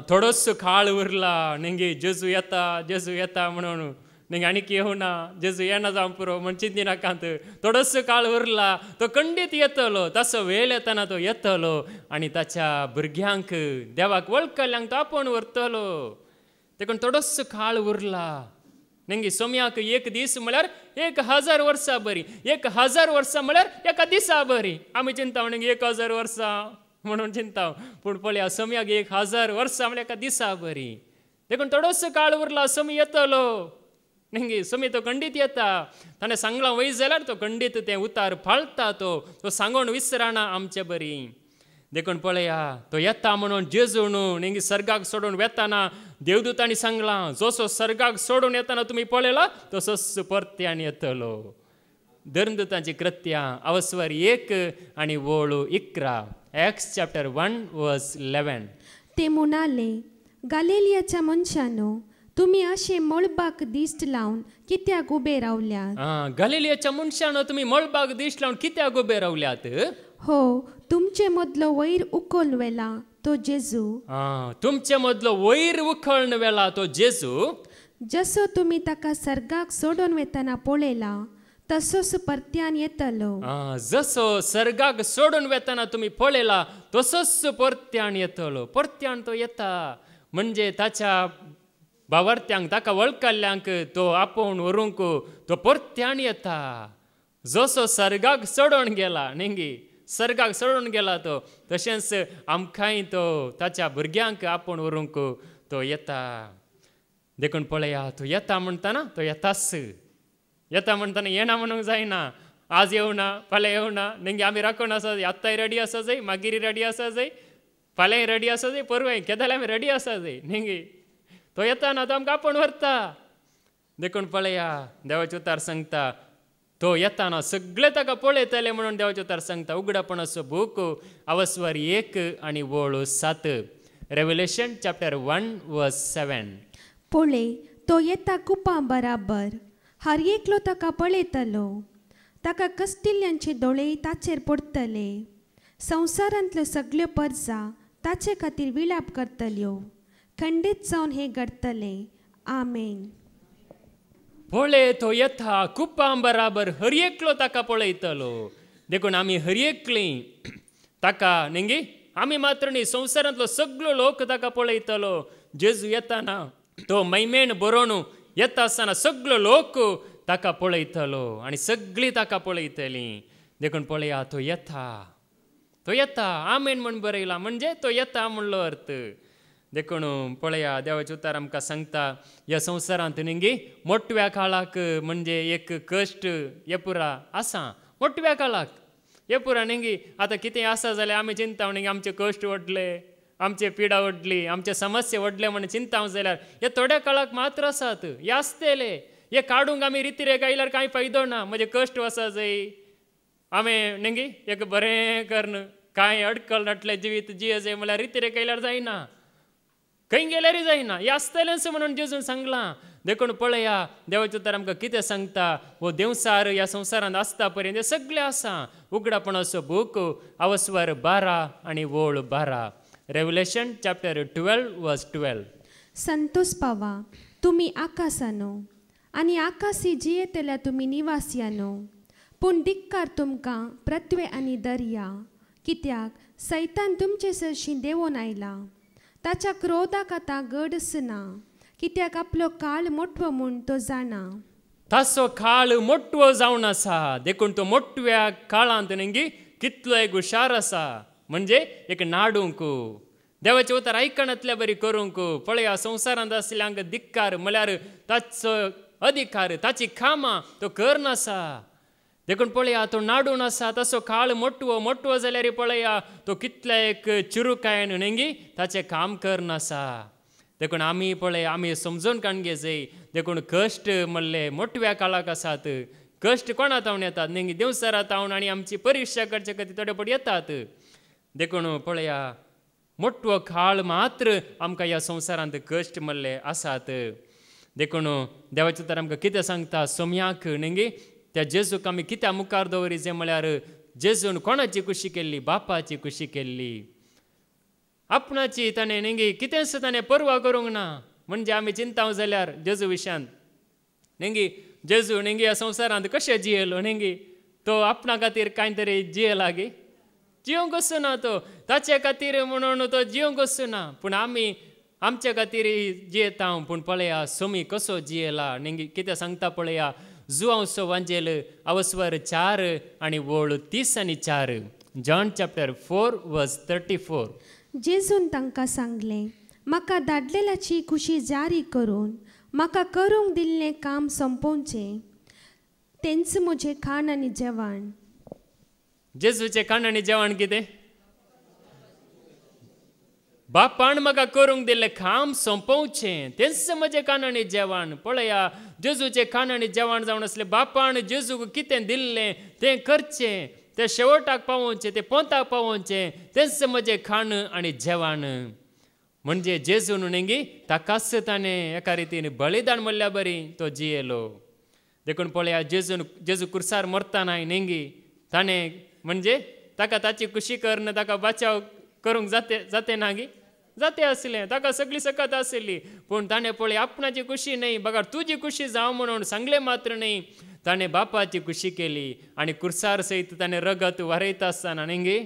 थोडोसो काळ उरला नेंगी जेजू येता म्हणून नेंगी आनीक येवना जेजू येना जावं पुरो म्हण चिंती नाकात थोडोसो काळ उरला तो खंडीत येतलो तसो वेळ येतना तो येतलो आनी ताच्या भुरग्यांक देवाक वळखल्यांक तो आपोवन व्हरतलो देखून थोडोसो काळ उरला नेंगी सोम्याक एक दीस म्हळ्यार 1000 वर्सां बरी 1000 वर्सां म्हळ्यार एका दिसा बरी आमी चिंता नेंगी 1000 वर्सां म्हणून चिंता पूण पळया सोम्याक 1000 वर्सां म्हळ्यार एका दिसा बरी देखून थोडोसो काळ उरला सोमी येतलो नेंगी सोमी तो खंडीत येता ताणें सांगलां वय जाल्यार तो खंडीत तें उतार फाळता तो सांगून विसराना आमचे बरी देखून पळया तो येता म्हणून जेजू न्हू नेंगी सर्गाक सोडून वेताना देवदूतांनी सांगलां जसो सर्गाक सोडून येताना तुमी पळयला तसोच परत्यान येतलो धर्मदूतांची कृत्यां अवस्वर 1 आनी वळू 11 Acts chapter 1 verse 11 ते म्हणाले गालिलियाच्या मनशांनो तुम्ही असे मळबाक दिश्ट लावन कित्याक उबे रावल्यात गालिलियाच्या मनशांनो तुम्ही मळबाक दिश्ट लावन कित्याक उबे रावल्यात हो तुमचे मदलो वयर उखोल वेला तो जेजू तुमचे मदलो वयर उखळण वेला तो जेजू जसो तुम्ही ताका सर्गाक सोडून वेताना पळयला तसोच परत्यान येतलो जसो सर्गाक सोडून वेताना तुम्ही पळयला तसोच परत्यान येतलो परत्यान तो येता म्हणजे ताच्या भावार्थ्यांक ताका वळखल्ल्यांक तो आपोवन व्हरूंक तो परत्यान येता जसो सर्गाक सोडून गेला नेंगी सर्गाक सोडून गेला तो तशेंच आमकांय तो ताच्या भुरग्यांक आपोवन व्हरूंक तो येता देखून पळया तो येता म्हणटाना तो येताच येता म्हणटाना येना म्हणूंक जायना आज येवना फाल्यां येवना नेंगी आमी राखून आसा जाय आत्ताय रेडी आसा जाय मागीर रेडी आसा जाय फाल्यां रेडी आसा जाय परवाय केदांय आमी रेडी आसा जाय नेंगी तो येताना तो आमकां आपोवन व्हरता देखून पळया देवाचे उतार सांगता तो येताना सगळे ताका पळयतले म्हणून देवाचे उतार सांगता उगडापणाचो बूक अवस्वर 1 आनी वळू 7 रेव्हलेशन चॅप्टर 1 वर्स 7 पळय तो येता कुपा बराबर हर एकलो ताका पळयतलो ताका कस्टिल्यांचे दोळे ताचेर पडटले संवसारांतल्यो सगळ्यो परजा ताचे खातीर विलाप करतल्यो खंडीत जावन हे घडतले आमेन पळय तो येता कुपां बराबर हर एकलो ताका पळयतलो देखून आमी हर एकलीं ताका नेंगी आमी मात्र न्ही संवसारांतलो सगळो लोक ताका पळयतलो जेजू येताना तो मैमेन बरोवन येता आसतना सगळो लोक ताका पळयतलो आनी सगळीं ताका पळयतलीं देखून पळया तो येता आमेन म्हण बरयला म्हणजे तो येता म्हणलो अर्थ देखून पळया देवाचे उतार आमकां सांगता ह्या संवसारांत नेंगी मोठव्या काळाक म्हणजे एक कश्ट येपुरा आसा मोठव्या काळाक येपुरा नेंगी आतां कितें आसा जाल्यार आमी चिंता नेंगी आमचे कश्ट वडले आमचे पिडा वडली आमचे समस्या वडले म्हणून चिंता जाल्यार हे थोड्या काळाक मात्र आसात हे आसतले हे काडूंक आमी रितीरे गायल्यार कांय फायदो ना म्हणजे कश्ट आसा जाय आमी नेंगी एक बरें करन कांय अडकल नटले जिवीत जिये जाय म्हळ्यार रितीरे गायल्यार जायना खंय गेल्यारय जायना हे आसतलेंच म्हणून जेजून सांगलां देखून पळया देवाचे उतार आमकां कितें सांगता वो देवसार ह्या संवसारांत आसता पर्यंत हे सगळें आसा उगडापणाचो बूक अवस्वर 12 आनी वळ 12 रेव्हलेशन चॅप्टर 12 वर्स 12 संतोष पावा तुमी आकाशानो आनी आकाशी जियेतल्या तुमी निवासियानो पूण दिक्कार तुमकां पृथ्वे आनी दर्या कित्याक सैतान तुमचे सरशी देवून आयला ताच्या क्रोधाक आतां गडस ना कित्याक आपलो काळ मोठो म्हूण तो जाणा ताचो काळ मोठो जावन आसा देखून तो मोठव्या काळांत नेंगी कितलो एक हुशार आसा म्हणजे एक नाडूंक देवाचे उतार आयकणांतल्या बरी करूंक पळया संवसारांत आसल्यांक दिक्कार म्हळ्यार ताचो अधिकार ताची कामां तो करनासा देखून पळया तो नाडून आसा ताचो काळ मोठो जाल्यार पळया तो कितल्या एक चुरुकायेन नेंगी ताचें काम करनासा देखून आमी पळय आमी समजून काणगे जाय देखून कश्ट म्हणले मोठव्या काळाक आसात कश्ट कोणा तावन येतात नेंगी देवसारा तावन आनी आमची परिक्षा करचे खातीर थोडे पट येतात देखून पळया मोठो काळ मात्र आमकां ह्या संवसारांत कश्ट म्हणले आसात देखून देवाचे उतार आमकां कितें सांगता सोम्याक नेंगी त्या जेजूक आमी कित्या मुखार दवरी जे म्हळ्यार जेजून कोणाची खुशी केल्ली बापाची खुशी केल्ली आपणाची ताणें नेंगी कितेंच ताणें परवा करूंक ना म्हणजे आमी चिंता जाल्यार जेजू विशयांत नेंगी जेजू नेंगी ह्या संवसारांत कशें जियेलो नेंगी तो आपणा खातीर कांय तरी जियेला गे जियोंक वचना तो ताचे खातीर म्हणून तो जियोंक वचना पूण आमी आमचे खातीर जियेता पूण पळया सोमी कसो जियेला नेंगी कितें सांगता पळया जुआंवचो वांजेल अवस्वर 4 आनी वळ 30 आनी 4 जॉन चॅप्टर 4 वर्स 34 जेजून तांकां सांगलें म्हाका धाडलेल्याची खुशी जारी करून म्हाका करूंक दिल्लें काम संपोवचें तेंच म्हजें खाण आनी जेवण. जेजूचें खाण आनी जेवण कितें? बापान म्हाका करूंक दिल्लें काम संपोवचें तेंच म्हजें खाण आनी जेवण. पळया, जेजूचें खाण आनी जेवण जावन असलें बापान जेजूक कितें दिल्लें तें करचें, तें शेवटाक पावोवचें, तें पोंताक पावोवचें, तेंच म्हजें खाण आनी जेवण. म्हणजे जेजून न्ही ताकाच ताणें एका रितीन बलिदान म्हणल्या बरी तो जियेलो. देखून पळया, जेजू कुर्सार मरतना न्ही ताणें म्हणजे ताका ताची कुशी करन ताका बचाव करूंक जाते ना गी जाते आसलें, ताका सगळी सकत आसली. पूण ताणें पळय आपणाची कुशी न्ही, बघा तुजी कुशी जावं म्हणून सांगलें मात्र न्ही, ताणें बापाची कुशी केली. आनी कुर्सार सयत ताणें रगत वारयता आसतना न्ही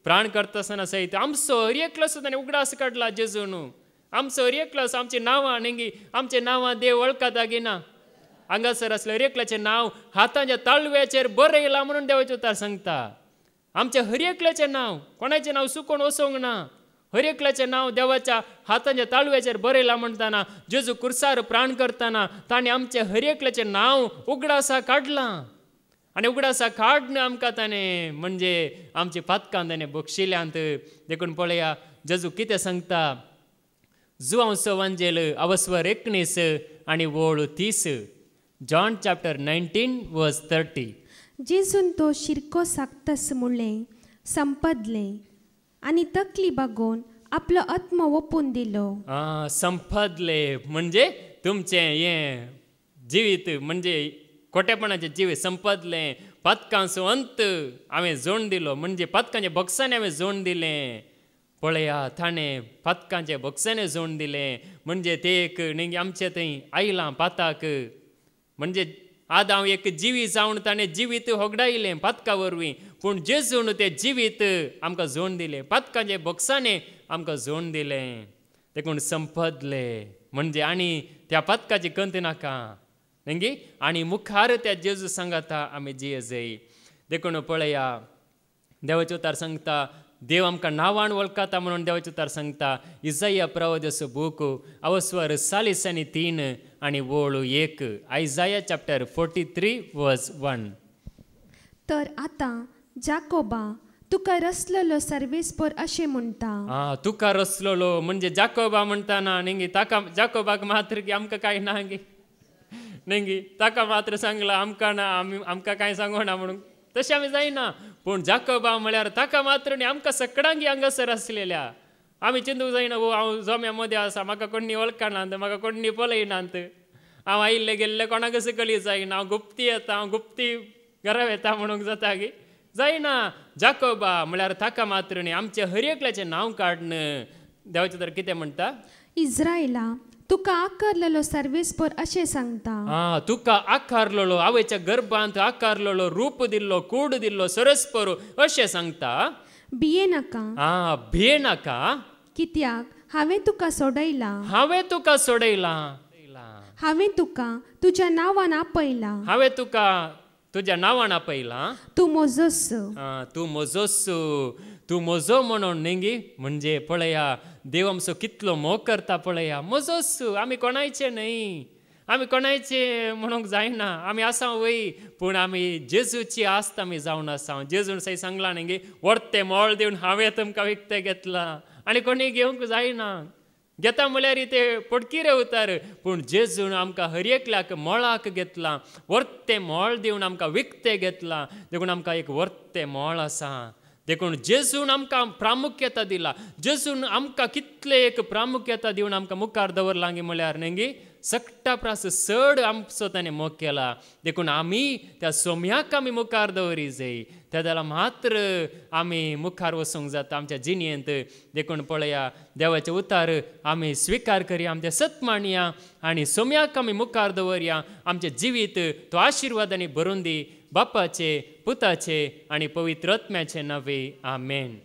प्राण करता आसतना सयत आमचो हर एकलो ताणें उगडास काडला. जेजून आमचो हर एकलो आमची नांवां न्ही, आमचें नांवां देव वळखता गी ना. हांगासर असलें हर एकल्याचें नांव हातांच्या ताळव्याचेर बरयलां म्हणून देवाचें उतार सांगता. आमचें हर एकल्याचें नांव, कोणाचें नांव चुकोवन वचोंक ना. हर एकल्याचें नांव देवाच्या हातांच्या ताळव्याचेर बरयलां म्हणटाना जेजू कुर्सार प्राण करतना ताणें आमचें हर एकल्याचें नांव उगडासा काडलां. आनी उगडासा काडन आमकां ताणें म्हणजे आमची पातकां ताणें बक्षिल्यांत. देखून पळया जेजू कितें सांगता. जुआंवचो वांजेल अवस्वर 19 आनी वोळ 30. जॉन चॅप्टर 19 वर्स 30. जेजून तो शिरको साकतस म्हणलें संपदलें आनी तकली बागोवन आपलो आत्मो ओपून दिलो. संपदले म्हणजे तुमचें हें जिवीत म्हणजे खोटेपणाचें जिवीत संपदलें. पातकांचो अंत हांवें जोड दिलो म्हणजे पातकांच्या बॉक्सांनी हांवें जोड दिलें. पळया, ताणें पातकांच्या बॉक्सांनी जोड दिलें म्हणजे ते एक न्ही आमचे थंय आयलां पाताक. म्हणजे आद हांव एक जिवी जावन ताणें जिवीत होगडायलें पातका वरवीं, पूण जेजून तें जिवीत आमकां जोड दिलें, पातकांचे बॉक्सांनी आमकां जोड दिलें. देखून संपदलें म्हणजे आनी त्या पातकाची कंत नाका न्ही आनी मुखार त्या जेजू सांगाता आमी जिये जाय. देखून पळया देवाचो उतार सांगता, देव आमकां नांवान वळखता म्हणून देवाचो उतार सांगता. इसाया प्रवादीचो बूक अवस्वर 40 आनी 3 आनी वोळ 1. आयजाया चॅप्टर 43 वर्स 1. तर आतां जाकोबा तुका रचलेलो सर्वेस्पर अशें म्हणटा. तुका रचलेलो म्हणजे जाकोबा म्हणटाना न्ही ताका जाकोबाक मात्र की आमकां कांय ना गे न्ही ताका मात्र सांगला आमकां ना आमकां कांय सांगोना म्हणून तशें आमी जायना. पूण जाकोबा म्हळ्यार ताका मात्र न्ही आमकां सगळ्यांक हांगासर आसलेल्या. आमी चिंतूंक जायना हांव जोम्या मदें आसा, म्हाका कोणी वळखनात, म्हाका कोणी पळयनात, हांव आयिल्ले गेल्ले कोणाक सकली जायना, हांव गुप्ती येता, हांव गुप्ती घरा येता म्हणूंक जाता गे जायना. जाकोबा म्हळ्यार ताका मात्र न्ही आमचे हर एकल्याचें नांव काडन देवाचें तर कितें म्हणटा. इस्रायला तुका आकारलेलो सर्वेस्पर अशें सांगता. तुका आकारलेलो आवयच्या गर्भांत आकारलेलो रूप दिल्लो कूड दिल्लो सरस्पर अशें सांगता. भिये नाका. भिये नाका. कित्याक हांवें तुका सोडयलां. हांवें तुका सोडयलां. हांवें तुका तुज्या नांवान आपयलां. हांवें तुका तुज्या नांवान आपयलां. तूं म्हजोच. तूं म्हजोच. तूं म्हजो म्हणून न्ही म्हणजे पळया देव आमचो कितलो मोग करता. पळया म्हजोच. आमी कोणायचे न्ही, आमी कोणायचे म्हणूंक जायना. आमी आसा वय पूण आमी जेजूची आस्त आमी जावन आसा. जेजून सै सांगलां न्ही व्हरतें मोल दिवन हांवें तुमकां विकतें घेतलां आनी कोणी घेवंक जायना. घेता म्हळ्यार ते पडकिरे उतार, पूण जेजून आमकां हर एकल्याक मोळाक घेतलां, व्हरतें मोल दिवन आमकां विकतें घेतलां. देखून आमकां एक व्हरतें मोल आसा. देखून जेजून आमकां प्रामुख्यता दिला. जेजून आमकां कितले एक प्रामुख्यता दिवन आमकां मुखार दवरलां गे म्हळ्यार न्ही सक्टा प्रास चड आमचो ताणें मोग केला. देखून आमी त्या सोम्याक आमी मुखार दवरी जाय. त्या जाल्यार मात्र आमी मुखार वचूंक जाता आमच्या जिणेंत. देखून पळया देवाचे उतार आमी स्विकार करया, आमचे सत मानया आनी सोम्याक आमी मुखार दवरया. आमचें जिवीत तो आशिर्वादांनी भरून दी. बापाचे, पुताचे आनी पवित्र आत्म्याचे नांवे. आमेन.